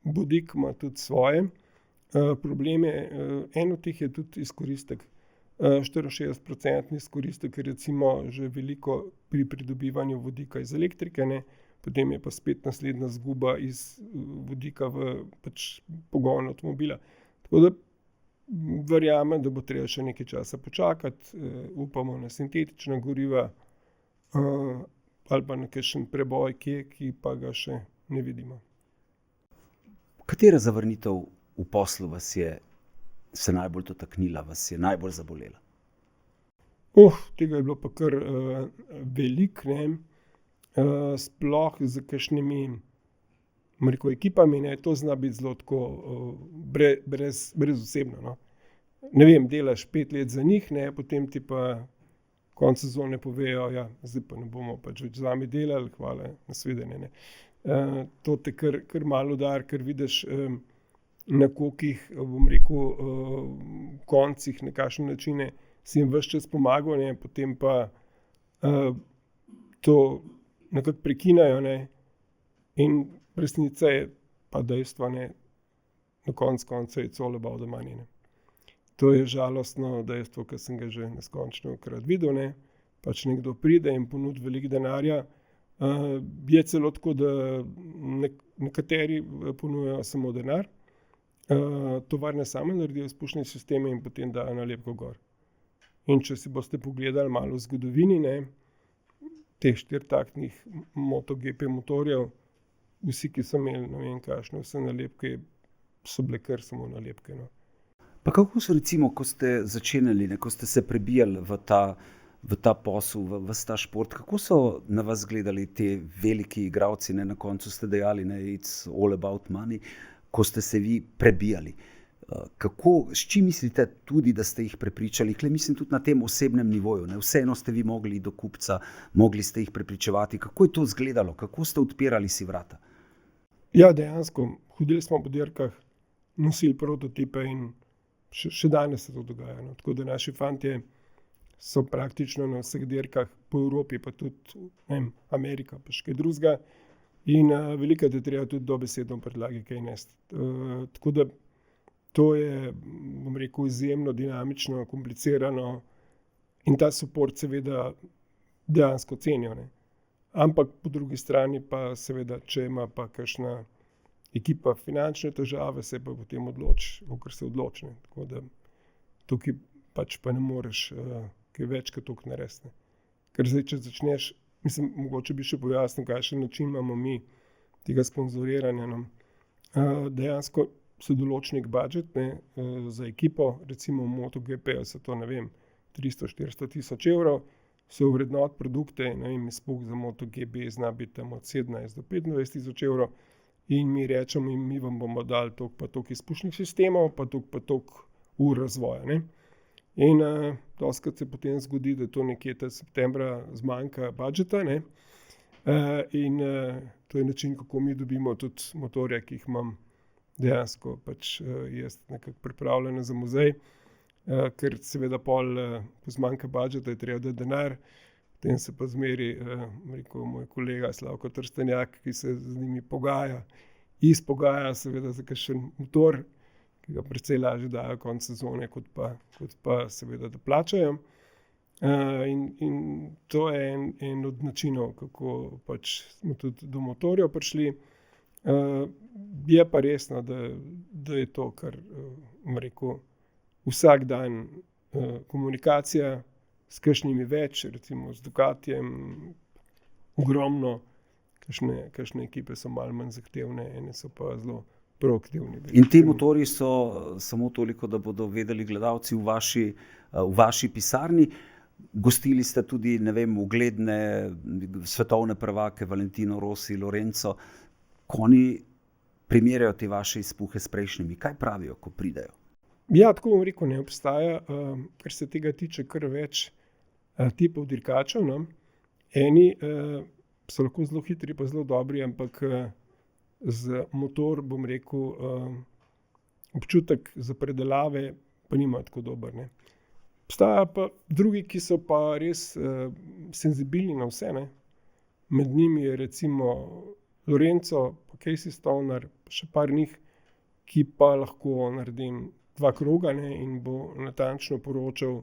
vodik ima tudi svoje probleme. En od teh je tudi izkoristek. 64% izkoristek je recimo že veliko pri pridobivanju vodika iz elektrike, ne, potem je pa spet naslednja izguba iz vodika v pač pogon avtomobila. Tako da verjamem, da bo treba še nekaj časa počakati, upamo na sintetična goriva, ali pa na kakšen preboj, ki pa ga še ne vidimo. Katera zavrnitev v poslu vas je se najbolj dotaknila, vas je najbolj zabolela? Tega je bilo pa kar veliko, ne. Sploh z kakšnimi, bom rekel, ekipami, ne, to zna biti zelo tako brezosebno, no. Ne vem, delaš 5 let za njih, ne, potem ti pa konec sezone povejo, ja, zdaj pa ne bomo pač več z vami delali, hvala, nasvidenje, ne. To te kar malo udari, ker vidiš na kolikih, bom rekel, koncih, na kakšne načine si jim ves čas pomagal, ne, potem pa to nekako prekinejo, ne, in resnica je pa dejstvo, ne, na koncu koncev it's all about the money, ne. To je žalostno dejstvo, ki sem ga že neskončnokrat videl, ne. Pač nekdo pride in ponudi veliko denarja. Je celo tako, da nekateri ponujajo samo denar, tovarne same naredijo izpušne sisteme in potem dajo nalepko gor. In če si boste pogledali malo v zgodovini, ne, teh 4-taktnih MotoGP motorjev, vsi, ki so imeli ne vem kakšne vse nalepke, so bile kar samo nalepke, no. Pa kako so recimo, ko ste začenjali, ne, ko ste se prebijali v ta posel, v ta šport, kako so na vas gledali ti veliki igralci, ne, na koncu ste dejali, ne, it's all about money, ko ste se vi prebijali? S čim mislite tudi, da ste jih prepričali? Mislim tudi na tem osebnem nivoju, ne, vseeno ste vi mogli do kupca, mogli ste jih prepričevati. Kako je to izgledalo? Kako ste odpirali si vrata? Ja, dejansko, hodili smo po dirkah, nosili prototipe in še danes se to dogaja, no. Tako da naši fantje so praktično na vseh dirkah po Evropi, pa tudi, ne vem, Amerika, pa še kaj drugega. In velikokrat je treba tudi dobesedno podlagi kaj nesti. Tako da to je, bom rekel, izjemno dinamično, komplicirano in ta suport seveda dejansko cenijo, ne. Ampak po drugi strani pa seveda, če ima pa kakšna ekipa finančne težave, se pa potem odloči, kakor se odloči, ne. Tako da tukaj pač pa ne moreš kaj več kot toliko narediti, ne. Ker zdaj, če začneš, mislim, mogoče bi še pojasnil, kakšen način imamo mi tega sponzoriranja, no. Dejansko se določi neki budget, ne, za ekipo, recimo v MotoGP-ju so to, ne vem, 300-400 tisoč evrov, se ovrednoti produkte, ne vem, izpuh za MotoGP zna biti tam od 17 do 25 tisoč evrov in mi rečemo, mi vam bomo dali toliko pa toliko izpušnih sistemov, pa toliko ur razvoja, ne. In dostikrat se potem zgodi, da to nekje ta septembra zmanjka budžeta, ne. In to je način, kako mi dobimo tudi motorje, ki jih imam dejansko pač jaz nekako pripravljene za muzej, ker seveda pol, ko zmanjka budžeta, je treba dati denar, potem se pa zmeri, rekel moj kolega Slavko Trstenjak, ki se z njimi pogaja, izpogaja seveda za kakšen motor, ki ga precej lažje dajo konec sezone, kot pa seveda, da plačajo. In to je en od načinov, kako pač smo tudi do motorjev prišli. Je pa res, no, da je to, kar bom rekel, vsak dan komunikacija s kakšnimi več, recimo z Ducatijem, ogromno, kakšne ekipe so malo manj zahtevne, ene so pa zelo proaktivni. In ti motorji so samo toliko, da bodo vedeli gledalci v vaši pisarni. Gostili ste tudi, ne vem, ugledne svetovne prvake, Valentino Rossi, Lorenzo. Ko oni primerjajo te vaše izpuhe s prejšnjimi, kaj pravijo, ko pridejo? Ja, tako bom rekel, ne obstaja, kar se tega tiče, kar več tipov dirkačev, no. Eni so lahko zelo hitri pa zelo dobri, ampak za motor, bom rekel, občutek za predelave pa nimajo tako dober, ne. Obstajajo pa drugi, ki so pa res senzibilni na vse, ne. Med njimi je recimo Lorenzo, pa Casey Stoner, pa še par njih, ki pa lahko naredim 2 kroga, ne, in bo natančno poročal,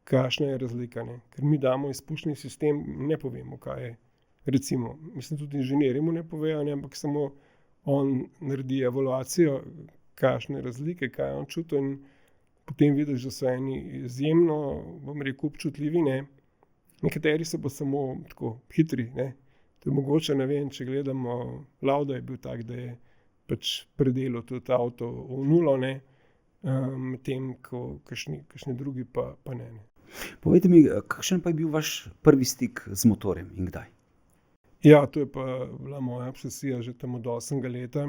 kakšna je razlika, ne. Ker mi damo izpušni sistem, ne povemo, kaj je. Recimo, mislim, tudi inženirji mu ne povejo, ne, ampak samo on naredi evaluacijo, kakšne razlike, kaj je on čutil, in potem vidiš, da so eni izjemno, bom rekel, občutljivi, ne. Nekateri so pa samo tako hitri, ne. To je mogoče, ne vem, če gledamo, Lauda je bil tak, da je pač predelal tudi avto v nulo, ne. Medtem ko kakšni drugi pa ne. Povejte mi, kakšen pa je bil vaš prvi stik z motorjem in kdaj? Ja, to je pa bila moja obsesija že tam od 8. leta.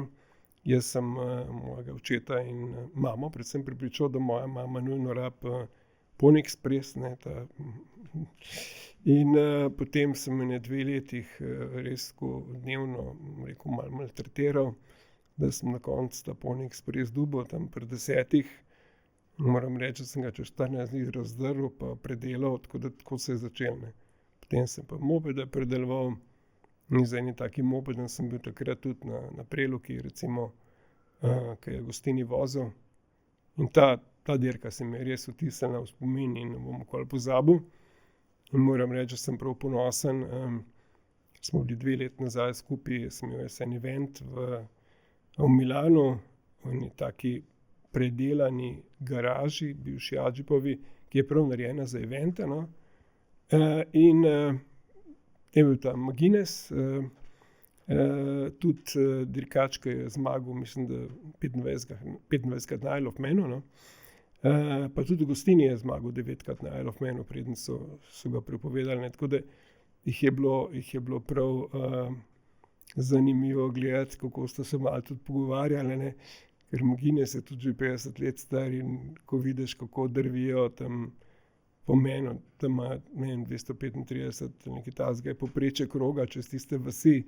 Jaz sem mojega očeta in mamo predvsem prepričal, da moja mama nujno rabi Pony Express, ne, ta. In potem sem ene 2 letih res tako dnevno, rekel, malo maltretiral, da sem na koncu ta Pony Express dobil tam pri 10. Moram reči, da sem ga čez 14 dni razdrl pa predelal, tako se je začelo, ne. Potem sem pa mopede predeloval in z enim takim mopedom sem bil takrat tudi na Preloki, recimo, ke je Gostini vozil. In ta dirka se mi je res vtisnila v spomin in ne bom nikoli pozabil. In moram reči, da sem prav ponosen. Smo bili 2 leti nazaj skupaj, sem imel en event v Milanu, v eni taki predelani garaži, bivši Adžipovi, ki je prav narejena za evente, no. In je bil tam Magines, tudi dirkač, ki je zmagal, mislim, da 25-krat na Isle of Manu, no. Pa tudi Gostini je zmagal 9-krat na Isle of Manu, preden so ga prepovedali, ne. Tako da jih je bilo prav zanimivo gledati, kako sta se malo tudi pogovarjali, ne. Ker Magines je tudi že 50 let star in ko vidiš, kako drvijo tam po menu, tam ima, ne vem, 235, nekaj takega je povprečje kroga čez tiste vasi.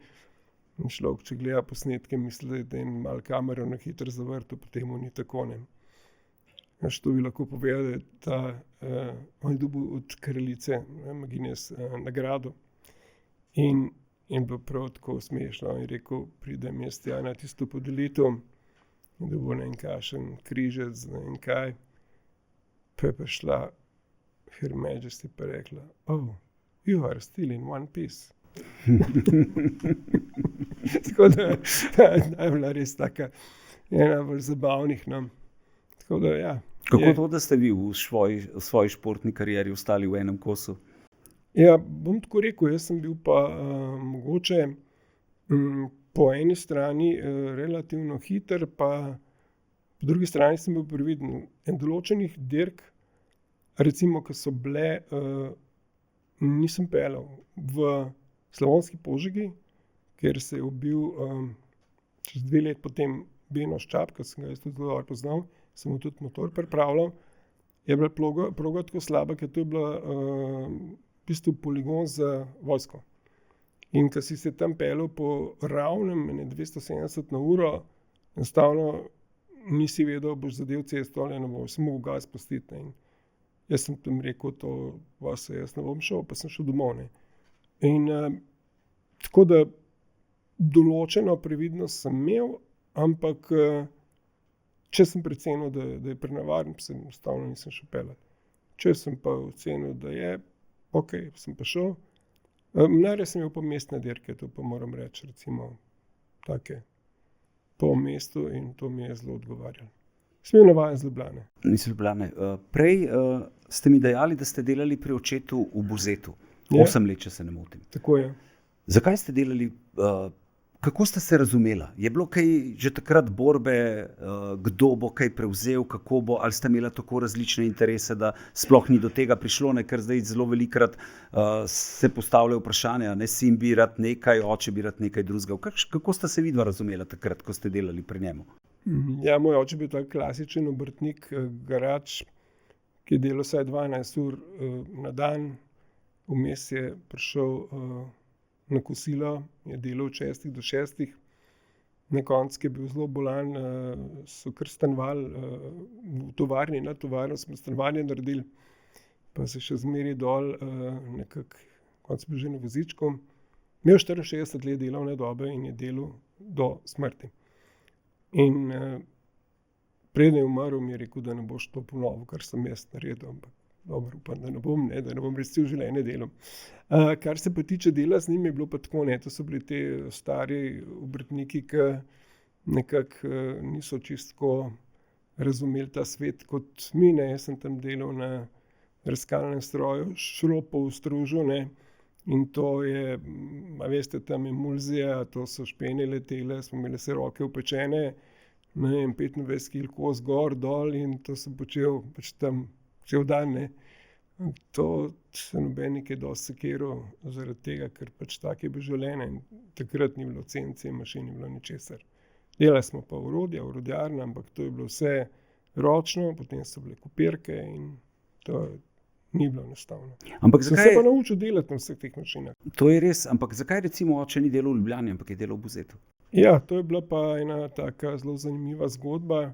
In človek, če gleda posnetke, misli, da je malo kamero na hitro zavrtel, potem ni tako, ne. To bi lahko povedal, da on je dobil od kraljice Magines nagrado. In in bilo prav tako smešno. In rekel, pridem jaz tja na tisto podelitev, da bo ne en kašen križec, ne en kaj. Pa je prišla Her Majesty pa rekla, oh, you are still in one piece. Tako da je bila res taka ena bolj zabavnih. No. Tako da, ja. Kako to, da ste vi v svoji športni karieri ostali v enem kosu? Ja, bom tako rekel, jaz sem bil pa mogoče po eni strani relativno hiter, pa po drugi strani sem bil previden. En določenih dirk, recimo, ki so bile, nisem peljal v Slavonski Požegi, ker se je ubil čez 2 let potem Beno Ščap, ki sem ga jaz tudi dobro poznal, sem mu tudi motor pripravljal. Je bila proga tako slaba, ker to je bila v bistvu poligon za vojsko. In ko si se tam peljal po ravnem 270 na uro, enostavno nisi vedel, boš zadev cesto ali ne boš, sem mogel gas spustiti. In jaz sem tam rekel, to vas jaz ne bom šel, pa sem šel domov. Ne. In tako da določeno previdnost sem imel, ampak če sem precenil, da je prenevaren, se enostavno nisem šel peljati. Če sem pa ocenil, da je, ok, sem pa šel. Najraje sem imel pa mestne dirke, to pa moram reči, recimo take po mestu in to mi je zelo odgovarjalo. Sem bil navajen z Ljubljane. Iz Ljubljane. Prej ste mi dejali, da ste delali pri očetu v Buzetu. Ja. 8 let, če se ne motim. Tako je. Zakaj ste delali, kako ste se razumela? Je bilo kaj že takrat borbe, kdo bo kaj prevzel, kako bo, ali ste imela tako različne interese, da sploh ni do tega prišlo, ne, ker zdaj zelo velikrat se postavljajo vprašanja, ne, sin bi rad nekaj, oče bi rad nekaj drugega. Kako ste se vidva razumela takrat, ko ste delali pri njemu? Ja, moj oče je bil tak klasičen obrtnik, garač, ki je delal vsaj 12 ur na dan. Vmes je prišel na kosilo, je delal od 6 do 6. Na koncu je bil zelo bolan, so kar stanovali v tovarni, na tovarno smo stanovanje naredili, pa se še zmeri dol nekako, konc bil že na vozičku. Imel 64 let delovne dobe in je delal do smrti. In preden je umrl, mi je rekel, da ne boš to ponovil, kar sem jaz naredil, ampak dobro, upam, da ne bom res cel življenje delal. Kar se pa tiče dela z njim, je bilo pa tako, ne, to so bili te stari obrtniki, ki nekako niso čisto razumeli ta svet kot mi, ne. Jaz sem tam delal na razkalnem stroju, šropov v stružu, ne, in to je, a veste, tam emulzija, to so špene letele, smo imeli vse roke upečene, ne vem, 25 kil kos gor, dol in to sem počel pač tam cel dan, ne. To se noben nekaj dosti sekiral zaradi tega, ker pač tak je bil življenje in takrat ni bilo CNC mašin, ni bilo ničesar. Delali smo pa orodja, orodjarna, ampak to je bilo vse ročno, potem so bile kopirke in to ni bilo enostavno. Ampak Sem zakaj, se pa naučil delati na vseh teh mašinah. to je res, ampak zakaj recimo oče ni delal v Ljubljani, ampak je delal v Buzetu? Ja, to je bila pa ena taka zelo zanimiva zgodba.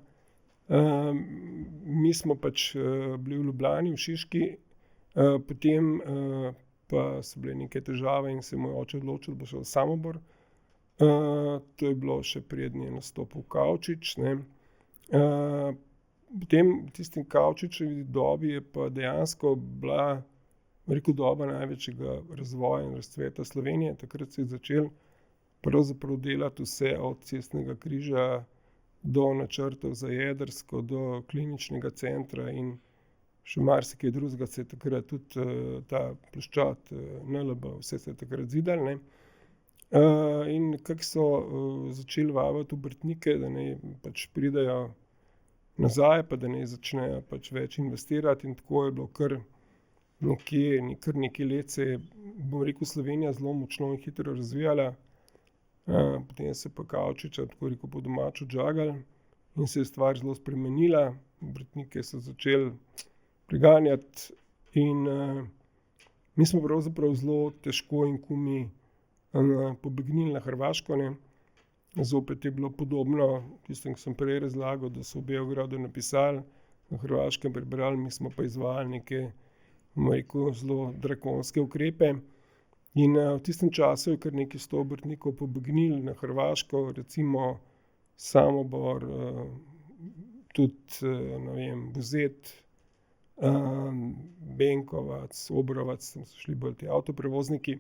Mi smo pač bili v Ljubljani, v Šiški, potem pa so bile neke težave in se je moj oče odločil, da bo šel v Samobor. To je bilo še preden je nastopil Kavčič, ne. Potem v tistem Kavčičevi dobi je pa dejansko bila, rekel, doba največjega razvoja in razcveta Slovenije. Takrat se je začel pravzaprav delati vse od cestnega križa do načrtov za jedrsko, do kliničnega centra in še marsikaj drugega se je takrat tudi ta ploščad NLB, vse se je takrat zidalo, ne. In nekako so začeli vabiti obrtnike, da naj pač pridejo nazaj, pa da naj začnejo pač več investirati in tako je bilo kar nekaj let se je, bom rekel, Slovenija zelo močno in hitro razvijala. Potem se pa Kavčiča, tako rekel, po domače odžagali in se je stvar zelo spremenila. Obrtnike so začeli preganjati in mi smo pravzaprav zelo težko in kumi pobegnili na Hrvaško, ne. Zopet je bilo podobno tistem, ki sem prej razlagal, da so v Beogradu napisali, na Hrvaškem prebrali, mi smo pa izvajali neke, bom rekel, zelo drakonske ukrepe. In v tistem času je kar nekaj 100 obrtnikov pobegnilo na Hrvaško, recimo Samobor, tudi Buzet, Benkovac, Obrovac, tam so šli bolj ti avtoprevozniki.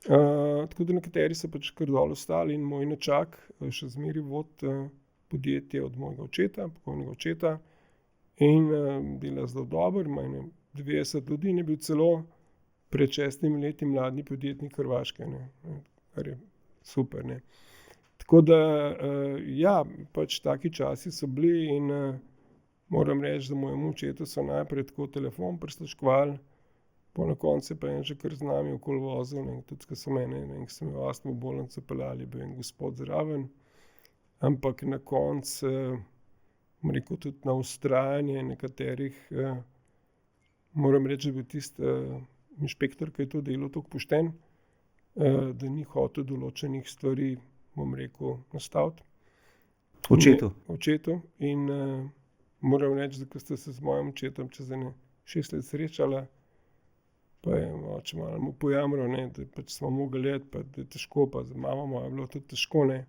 Tako da nekateri so pač kar dol ostali in moj nečak še zmeraj vodi podjetje od mojega očeta, pokojnega očeta, in dela zelo dobro, ima 90 ljudi in je bil celo pred 6 leti mladi podjetnik Hrvaške, ne, kar je super, ne. Tako da, pač taki časi so bili in moram reči, da mojemu očetu so najprej tako telefon prisluškovali, po na koncu pa je že kar z nami okoli vozil, ne, tudi ko so mene, ko so me v astmo bolnico peljali, bil en gospod zraven, ampak na koncu, bom rekel, tudi na vztrajanje nekaterih, moram reči, da je bil tisti inšpektor, ki je to delal, tako pošten, da ni hotel določenih stvari, bom rekel, nastaviti. Očetu. In moram reči, da ko ste se z mojim očetom čez 6 let srečala, pa je oče malo mu pojamral, ne, da pač smo mogli iti, pa da je težko, pa za mamo mojo je bilo tudi težko, ne.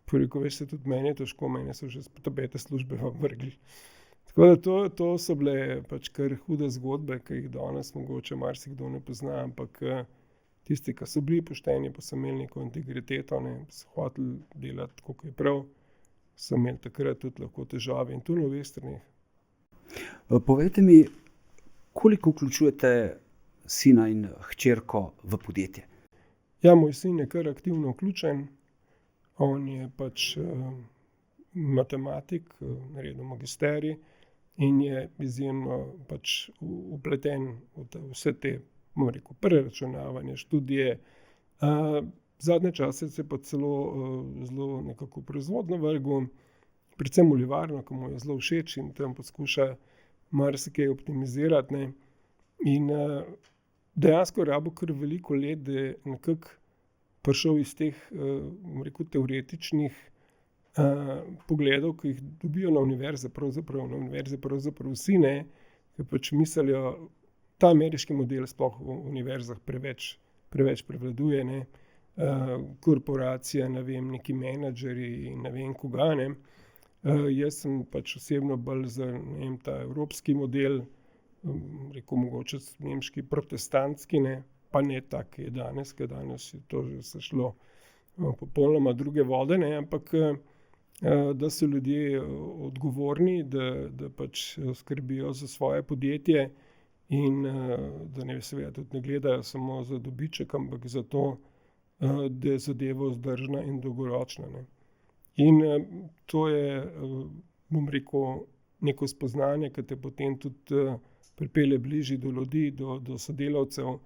Pa je rekel, veš, tudi meni je težko, mene so že s tabete službe vrgli. Tako da to so bile pač kar hude zgodbe, ki jih danes mogoče marsikdo ne pozna, ampak tisti, ki so bili pošteni, pa so imeli neko integriteto, ne, so hoteli delati tako, kot je prav, so imeli takrat tudi lahko težave in to na obeh straneh. Povejte mi, koliko vključujete sina in hčerko v podjetje? Ja, moj sin je kar aktivno vključen, on je pač matematik, naredil magisterij in je izjemno pač vpleten v vse te, bom rekel, preračunavanje, študije. Zadnje čase se pa celo zelo nekako proizvodno vrgel, predvsem v livarno, ki mu je zelo všeč in tam poskuša marsikaj optimizirati, ne. In dejansko je rabil kar veliko let, da je nekako prišel iz teh, bom rekel, teoretičnih pogledov, ki jih dobijo na univerze, pravzaprav vsi, ne, ki pač mislijo, ta ameriški model sploh v univerzah preveč prevladuje, ne, korporacija, ne vem, neki menedžerji in ne vem koga, ne. Jaz sem pač osebno bolj za, ne vem, ta evropski model, rekel mogoče nemški protestantski, ne, pa ne tak, ki je danes, ker danes je to že se šlo popolnoma druge vode, ne, ampak da so ljudje odgovorni, da pač skrbijo za svoje podjetje in da ne, seveda tudi ne gledajo samo za dobiček, ampak za to, da je zadeva vzdržna in dolgoročna, ne. In to je, bom rekel, neko spoznanje, ki te potem tudi pripelje bližje do ljudi, do sodelavcev,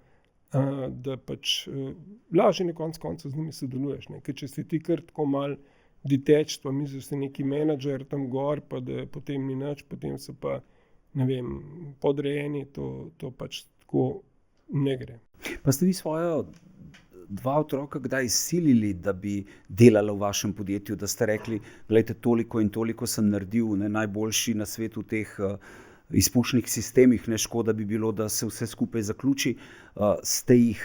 da pač lažje na koncu koncev z njimi sodeluješ, ne. Ker če si ti kar tako malo detached, pa misliš, da si neki menedžer tam gor, pa da potem ni nič, potem so pa, ne vem, podrejeni, to pač tako ne gre. Pa ste vi svojo 2 otroka kdaj silili, da bi delala v vašem podjetju, da ste rekli, glejte, toliko in toliko sem naredil, ne, najboljši na svetu v teh izpušnih sistemih, ne, škoda bi bilo, da se vse skupaj zaključi, ste jih,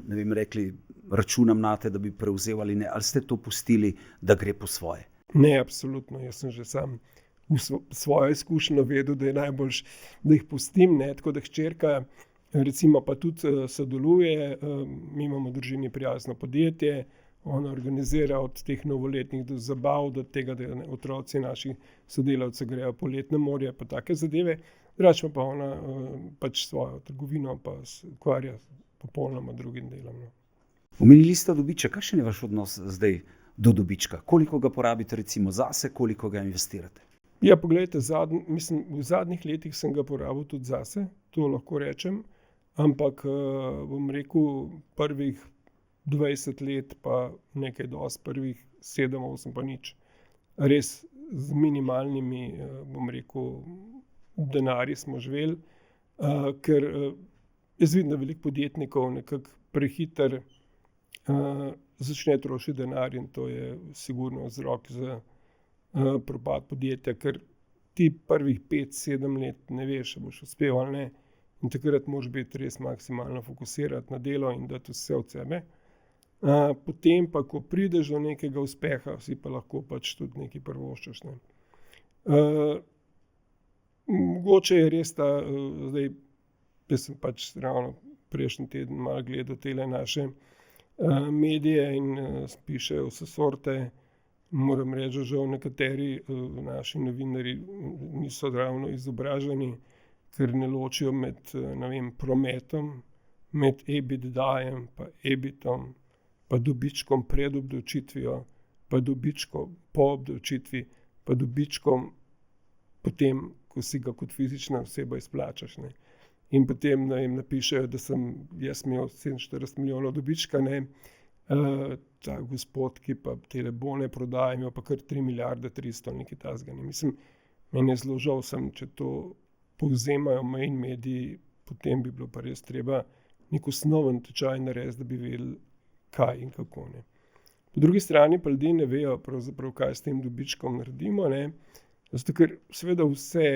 ne vem, rekli, računam nate, da bi prevzel ali ne, ali ste to pustili, da gre po svoje? Ne, absolutno, jaz sem že sam v svojo izkušnjo vedel, da je najboljše, da jih pustim, ne, tako da hčerka recimo pa tudi sodeluje, mi imamo v družini prijazno podjetje, ona organizira od teh novoletnih do zabav, do tega, da otroci naših sodelavcev grejo po letno morje, pa take zadeve, drugače pa ona pač svojo trgovino pa se ukvarja popolnoma drugim delom, no. Omenili ste dobiček, kakšen je vaš odnos zdaj do dobička? Koliko ga porabite recimo zase, koliko ga investirate? Ja, poglejte, v zadnjih letih sem ga porabil tudi zase, to lahko rečem, ampak bom rekel, prvih 20 let pa nekaj dosti, prvih 7-8 pa nič. Res z minimalnimi, bom rekel, denarji smo živeli, ker jaz vidim, da veliko podjetnikov nekako prehitro začne trošiti denar in to je sigurno vzrok za propad podjetja, ker ti prvih 5-7 let ne veš, ali boš uspel ali ne. in takrat moraš biti res maksimalno fokusirati na delo in dati vse od sebe. Potem pa, ko prideš do nekega uspeha, si pa lahko pač tudi nekaj privoščiš, ne. Mogoče je res ta, zdaj, jaz sem pač ravno prejšnji teden malo gledal tele naše medije in pišejo vse sorte. Moram reči, da žal nekateri naši novinarji niso ravno izobraženi, ker ne ločijo med, ne vem, prometom, med EBITDA-jem pa EBIT-om, pa dobičkom pred obdavčitvijo, pa dobičkom po obdavčitvi, pa dobičkom potem, ko si ga kot fizična oseba izplačaš, ne. In potem, ne vem, napišejo, da sem jaz imel 47 milijonov dobička, ne. Ta gospod, ki pa tele bone prodaja, imel pa kar 3 milijarde 300, nekaj takega, ne. Mislim, meni je zelo žal, če to povzemajo main mediji, potem bi bilo pa res treba nek osnoven tečaj narediti, da bi vedeli, kaj in kako, ne. Po drugi strani pa ljudje ne vejo pravzaprav, kaj s tem dobičkom naredimo, ne. Zato ker seveda vse,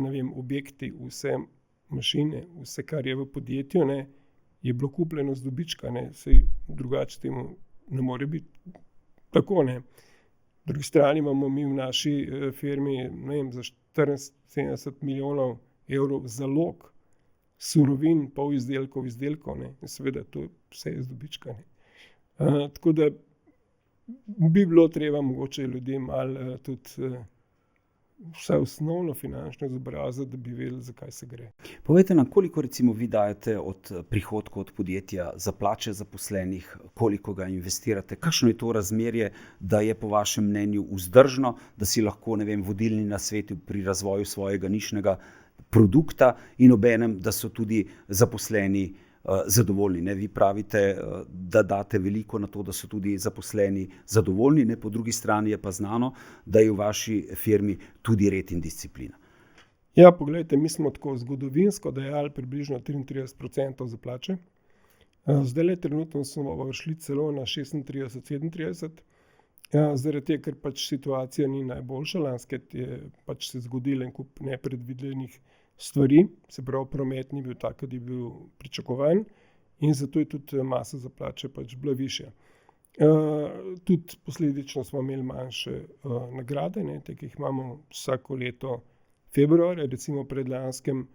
ne vem, objekti, vse mašine, vse, kar je v podjetju, ne, je bilo kupljeno z dobička, ne, saj drugače temu ne more biti tako, ne. Po drugi strani imamo mi v naši firmi, ne vem, za 74 milijonov evrov zalog surovin, polizdelkov, izdelkov, ne, in seveda to vse je z dobička, ne. Tako da bi bilo treba mogoče ljudem malo tudi vsaj osnovno finančno izobraziti, da bi vedeli, za kaj se gre. Povejte nam, koliko recimo vi dajete od prihodkov od podjetja za plače zaposlenih, koliko ga investirate, kakšno je to razmerje, da je po vašem mnenju vzdržno, da si lahko, ne vem, vodilni na svetu pri razvoju svojega nišnega produkta in obenem, da so tudi zaposleni zadovoljni, ne? Vi pravite, da date veliko na to, da so tudi zaposleni zadovoljni, ne? Po drugi strani je pa znano, da je v vaši firmi tudi red in disciplina. Ja, poglejte, mi smo tako zgodovinsko dajali približno 33% za plače. Zdajle trenutno smo šli celo na 36-37, zaradi tega, ker pač situacija ni najboljša. Lansko je pač se zgodilo en kup nepredvidenih stvari, se pravi, promet ni bil tak, kot je bil pričakovan, in zato je tudi masa za plače pač bila višja. Tudi posledično smo imeli manjše nagrade, ne, te, ki jih imamo vsako leto februarja, recimo predlanskem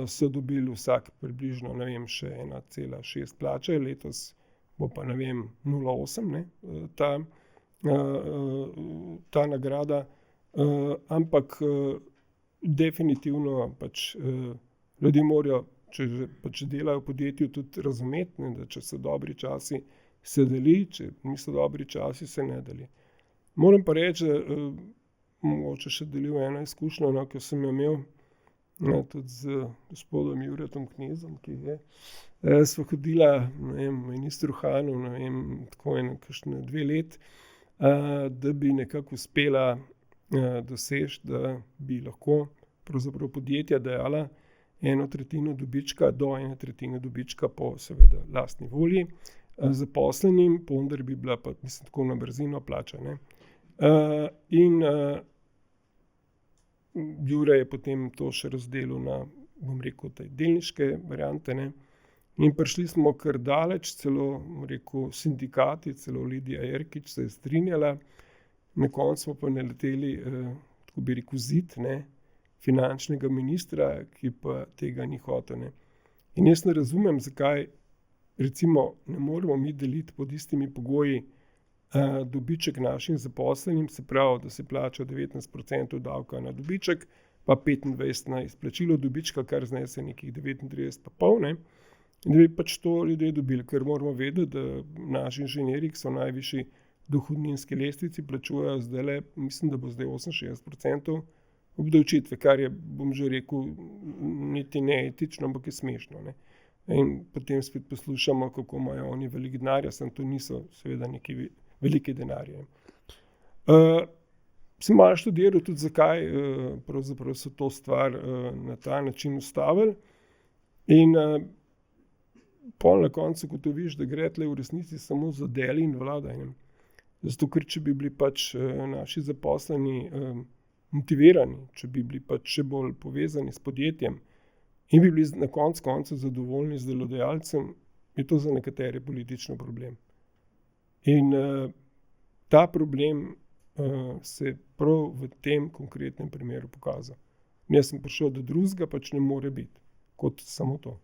so dobili vsak približno, ne vem, še 1,6 plače, letos bo pa, ne vem, 0,8, ne, ta nagrada, ampak definitivno pač ljudje morajo, če že pač delajo v podjetju, tudi razumeti, ne, da če so dobri časi, se deli, če niso dobri časi, se ne deli. Moram pa reči, da mogoče še delil eno izkušnjo, no, ki sem jo imel tudi z gospodom Juretom Knezom, ki je. Sva hodila, ne vem, ministru Hanu, ne vem, tako kakšne 2 leti, da bi nekako uspela doseči, da bi lahko pravzaprav podjetja dajala 1/3 dobička do 1/3 dobička po seveda lastni volji zaposlenim, po vendar bi bila pa, mislim, tako na brzino plača, ne. In Jure je potem to še razdelil na, bom rekel, te delniške variante, ne. In prišli smo kar daleč, celo, bom rekel, sindikati, celo Lidija Jerkič se je strinjala. Na koncu smo pa naleteli, tako bi rekel, zid, ne, finančnega ministra, ki pa tega ni hotel, ne. In jaz ne razumem, zakaj recimo ne moremo mi deliti pod istimi pogoji dobiček našim zaposlenim, se pravi, da se plača 19% davka na dobiček, pa 25% na izplačilo dobička, kar znese nekih 39,5, ne. In da bi pač to ljudje dobili, ker moramo vedeti, da naši inženirji, ki so najvišji dohodninski lestvici, plačujejo zdajle, mislim, da bo zdaj 68% obdavčitve, kar je, bom že rekel, niti ne etično, ampak je smešno, ne. In potem spet poslušamo, kako imajo oni veliko denarja, samo to niso seveda neki veliki denarji. Sem malo študiral tudi, zakaj pravzaprav so to stvar na ta način ustavili, in pol na koncu ugotoviš, da gre tule v resnici samo za deli in vladanje. Zato, ker če bi bili pač naši zaposleni motivirani, če bi bili pač še bolj povezani s podjetjem in bi bili na koncu zadovoljni z delodajalcem, je to za nekatere politični problem. In ta problem se prav v tem konkretnem primeru pokazal. Jaz sem prišel do drugega, pač ne more biti kot samo to.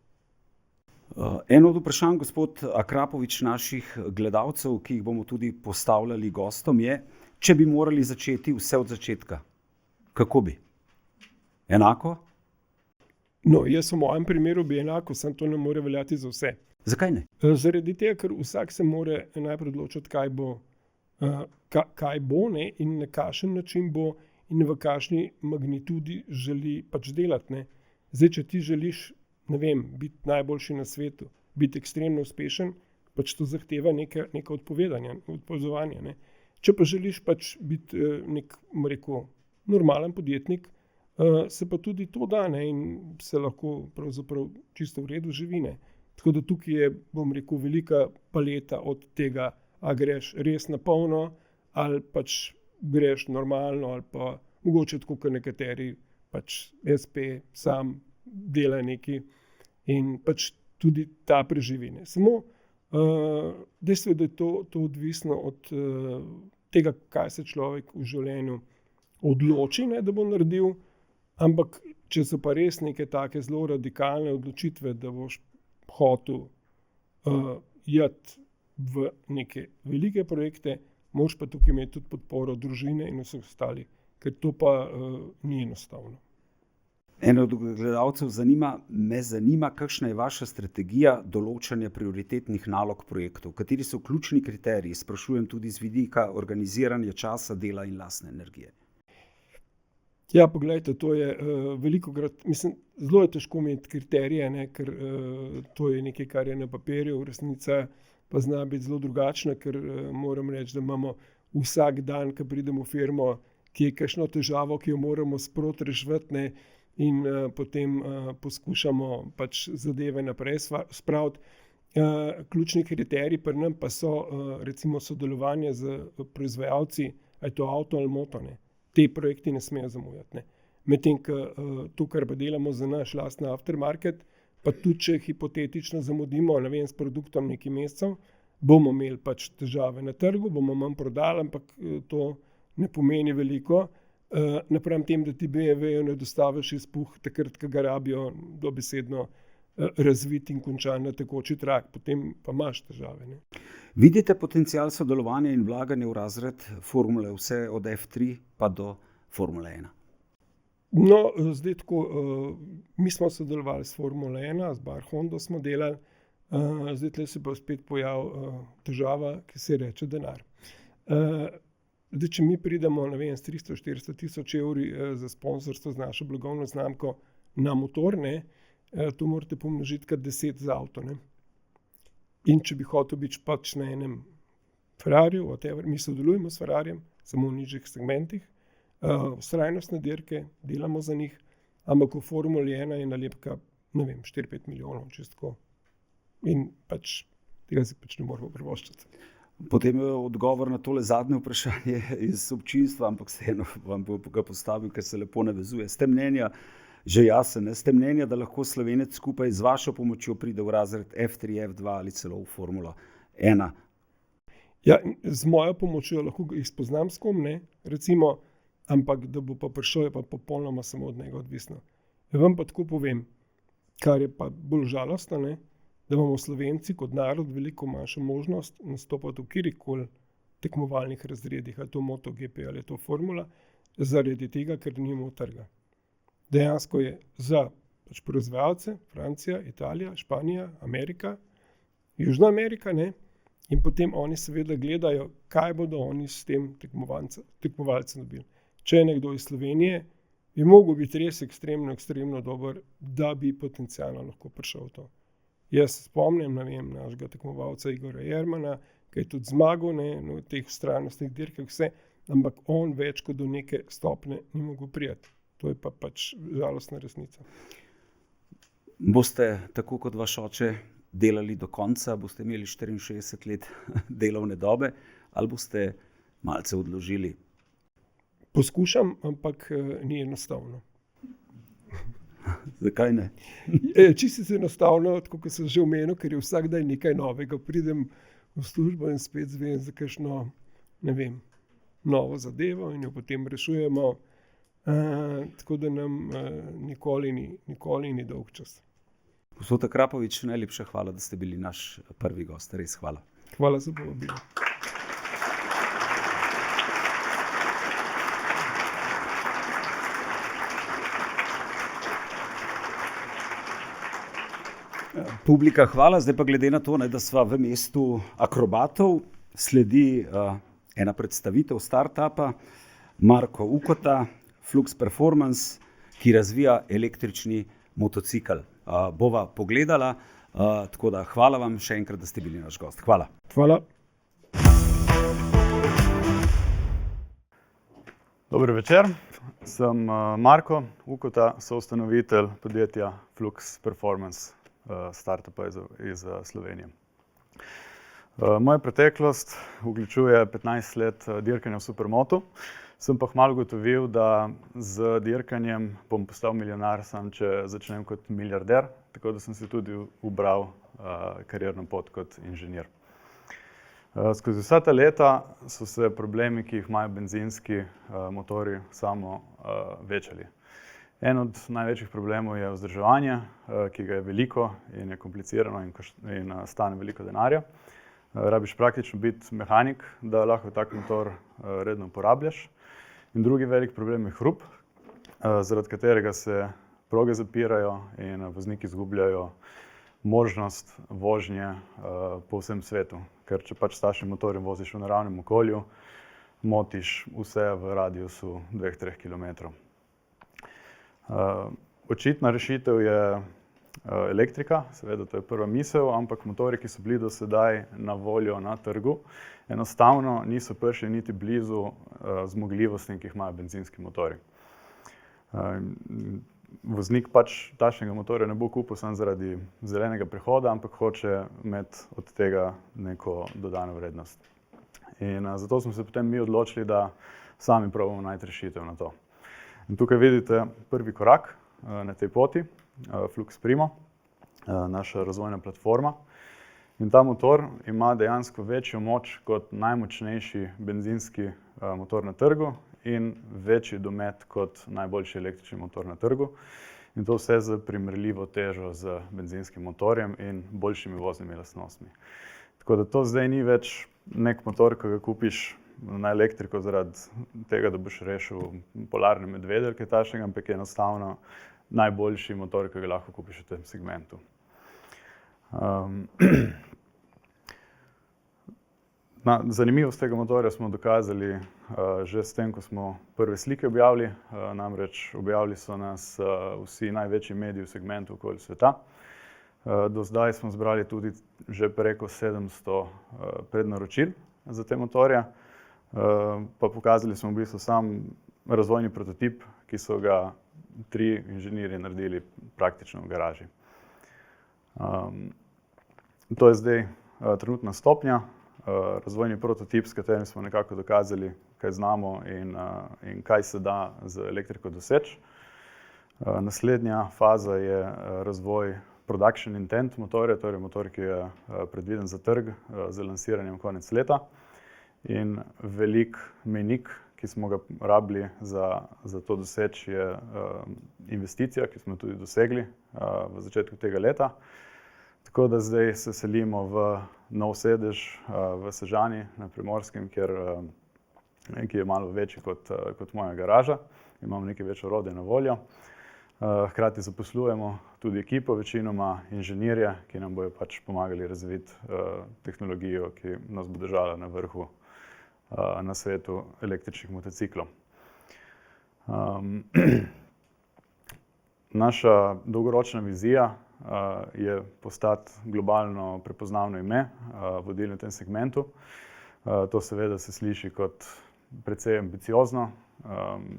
Eno od vprašanj, gospod Akrapovič, naših gledalcev, ki jih bomo tudi postavljali gostom, je, če bi morali začeti vse od začetka, kako bi? Enako? No, jaz v mojem primeru bi enako, samo to ne more veljati za vse. Zakaj ne? Zaradi tega, ker vsak se mora najprej odločiti, kaj bo, ne, in na kakšen način bo in v kakšni magnitudi želi pač delati. Ne. Zdaj, če ti želiš, ne vem, biti najboljši na svetu, biti ekstremno uspešen, pač to zahteva neka odpovedovanja. Ne. Če pa želiš pač biti nek, rekel, normalen podjetnik, se pa tudi to da, ne, in se lahko pravzaprav čisto v redu živi. Ne. Tako da tukaj je, bom rekel, velika paleta od tega, a greš res na polno, ali pač greš normalno, ali pa mogoče tako, kot nekateri, pač SP sam dela nekaj in pač tudi ta preživine. Samo dejstvo je, da je to odvisno od tega, kaj se človek v življenju odloči, ne, da bo naredil, ampak če so pa res neke take zelo radikalne odločitve, da boš hotel iti v neke velike projekte, moraš pa tukaj imeti tudi podporo družine in vseh ostalih, ker to pa ni enostavno. Eno od gledalcev me zanima, kakšna je vaša strategija določanja prioritetnih nalog projektov, kateri so ključni kriteriji, sprašujem tudi z vidika organiziranja časa, dela in lastne energije. Ja, poglejte, to je velikokrat, zelo je težko imeti kriterije, ne, ker to je nekaj, kar je na papirju, resnica pa zna biti zelo drugačna, ker moram reči, da imamo vsak dan, ko pridemo v firmo, ki je kakšno težavo, ki jo moramo sproti reševati, ne, in potem poskušamo pač zadeve naprej spraviti. Ključni kriteriji pri nam pa so recimo sodelovanje z proizvajalci, a je to avto ali moto, ne. Te projekti ne smejo zamujati. Medtem ko to, kar pa delamo za naš lastni aftermarket, pa tudi če hipotetično zamudimo, ne vem, s produktom nekaj mesecev, bomo imeli pač težave na trgu, bomo manj prodali, ampak to ne pomeni veliko. Napram tem, da ti BMW-ju ne dostaviš izpuh takrat, ko ga rabijo dobesedno razviti in končan na tekoči trak, potem pa imaš težave. Ne. Vidite potencial sodelovanja in vlaganja v razred formule, vse od F3 pa do Formule 1? No, zdaj tako, mi smo sodelovali s Formule 1, z Bar Hondo smo delali, zdaj tle se pa spet pojavi težava, ki se reče denar. Zdaj, če mi pridemo, ne vem, s 300-400 tisoč evri za sponzorstvo z našo blagovno znamko na motor, ne, to morate pomnožiti kar 10 za avto. Ne. In če bi hotel biti pač na enem Ferrariju, whatever, mi sodelujemo s Ferrarijem, samo v nižjih segmentih, vztrajnostne dirke, delamo za njih, ampak v Formuli 1 je nalepka, ne vem, 4-5 milijonov, čistko. In pač tega si pač ne moramo privoščiti. Potem je odgovor na tole zadnje vprašanje iz občinstva, ampak vseeno vam bo ga postavil, ker se lepo navezuje. Ste mnenja, že jasen, ste mnenja, da lahko Slovenec skupaj z vašo pomočjo pride v razred F3, F2 ali celo v Formulo 1? Ja, z mojo pomočjo lahko jih spoznam s kom, ne, recimo, ampak da bo pa prišel, je pa popolnoma samo od njega odvisno. Ja, vam pa tako povem, kar je pa bolj žalostno, ne, da imamo Slovenci kot narod veliko manjšo možnost nastopati v kjerikoli tekmovalnih razredih, ali to MotoGP ali to Formula, zaradi tega, ker nimamo trga. Dejansko je za pač proizvajalce Francija, Italija, Španija, Amerika, Južna Amerika, ne, in potem oni seveda gledajo, kaj bodo oni s tem tekmovalcem dobili. Če je nekdo iz Slovenije, bi mogel biti res ekstremno dober, da bi potencialno lahko prišel v to. Jaz spomnim, ne vem, našega tekmovalca Igorja Jermana, ki je tudi zmagal, ne, v teh vztrajnostnih dirkah vse, ampak on več kot do neke stopnje ni mogel priti. To je pa pač žalostna resnica. Boste, tako kot vaš oče, delali do konca, boste imeli 64 let delovne dobe ali boste malce odložili? Poskušam, ampak ni enostavno. Zakaj ne? Čisto enostavno, tako kot sem že omenil, ker je vsak dan nekaj novega. Pridem v službo in spet zvem za kakšno, ne vem, novo zadevo in jo potem rešujemo. Tako da nam nikoli ni dolg čas. Gospod Akrapovič, najlepša hvala, da ste bili naš prvi gost. Res hvala. Hvala za povabilo. Publika, hvala. Zdaj pa glede na to, da sva v mestu akrobatov, sledi ena predstavitev startupa Marko Ukota, Flux Performance, ki razvija električni motocikel. Bova pogledala, tako da hvala vam še enkrat, da ste bili naš gost. Hvala. Hvala. Dober večer, sem Marko Ukota, soustanovitelj podjetja Flux Performance, startupa iz Slovenije. Moja preteklost vključuje 15 let dirkanja v supermotu. Sem pa kmalu ugotovil, da z dirkanjem bom postal milijonar, sam če začnem kot milijarder, tako da sem si tudi ubral karierno pot kot inženir. Skozi vsa ta leta so se problemi, ki jih imajo bencinski motorji, samo večali. En od največjih problemov je vzdrževanje, ki ga je veliko in je komplicirano in stane veliko denarja. Rabiš praktično biti mehanik, da lahko tak motor redno uporabljaš. In drugi velik problem je hrup, zaradi katerega se proge zapirajo in vozniki izgubljajo možnost vožnje po vsem svetu. Ker če pač s takšnim motorjem voziš v naravnem okolju, motiš vse v radiusu 2-3 kilometrov. Očitna rešitev je elektrika, seveda to je prva misel, ampak motorji, ki so bili do sedaj na voljo na trgu, enostavno niso prišli niti blizu zmogljivostim, ki jih imajo bencinski motorji. Voznik pač takšnega motorja ne bo kupil samo zaradi zelenega prehoda, ampak hoče imeti od tega neko dodano vrednost. In zato smo se potem mi odločili, da sami probamo najti rešitev na to. In tukaj vidite prvi korak na tej poti, Flux Primo, naša razvojna platforma. In ta motor ima dejansko večjo moč kot najmočnejši bencinski motor na trgu in večji domet kot najboljši električni motor na trgu. In to vse z primerljivo težo z benzinskim motorjem in boljšimi voznimi lastnostmi. Tako da to zdaj ni več nek motor, ki ga kupiš na elektriko zaradi tega, da boš rešil polarne medvede ali kaj takšnega, ampak je enostavno najboljši motor, ki ga lahko kupiš v tem segmentu. Zanimivost tega motorja smo dokazali že s tem, ko smo prve slike objavili. Namreč objavili so nas vsi največji mediji v segmentu okoli sveta. Do zdaj smo zbrali tudi že preko 700 prednaročil za te motorje. Pa pokazali smo v bistvu sam razvojni prototip, ki so ga 3 inženirji naredili praktično v garaži. To je zdaj trenutna stopnja, razvojni prototip, s katerim smo nekako dokazali, kaj znamo in kaj se da z elektriko doseči. Naslednja faza je razvoj production intent motorja, torej motor, ki je predviden za trg z lansiranjem konec leta. In velik mejnik, ki smo ga rabili za to doseči, je investicija, ki smo jo tudi dosegli v začetku tega leta. Tako da zdaj se selimo v nov sedež v Sežani na Primorskem, ki je malo večji kot moja garaža. Imamo nekaj več orodja na voljo. Hkrati zaposlujemo tudi ekipo, večinoma inženirje, ki nam bojo pač pomagali razviti tehnologijo, ki nas bo držala na vrhu na svetu električnih motociklov. Naša dolgoročna vizija je postati globalno prepoznavno ime, vodilno v tem segmentu. To seveda se sliši kot precej ambiciozno,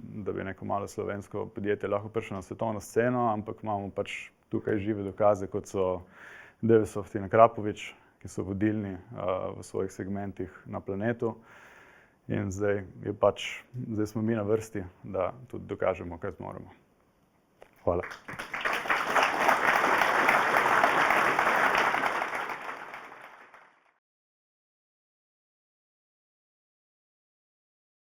da bi neko malo slovensko podjetje lahko prišlo na svetovno sceno, ampak imamo pač tukaj žive dokaze, kot so Devesoft in Akrapovič, ki so vodilni v svojih segmentih na planetu. In zdaj smo mi na vrsti, da tudi dokažemo, kaj zmoremo. Hvala.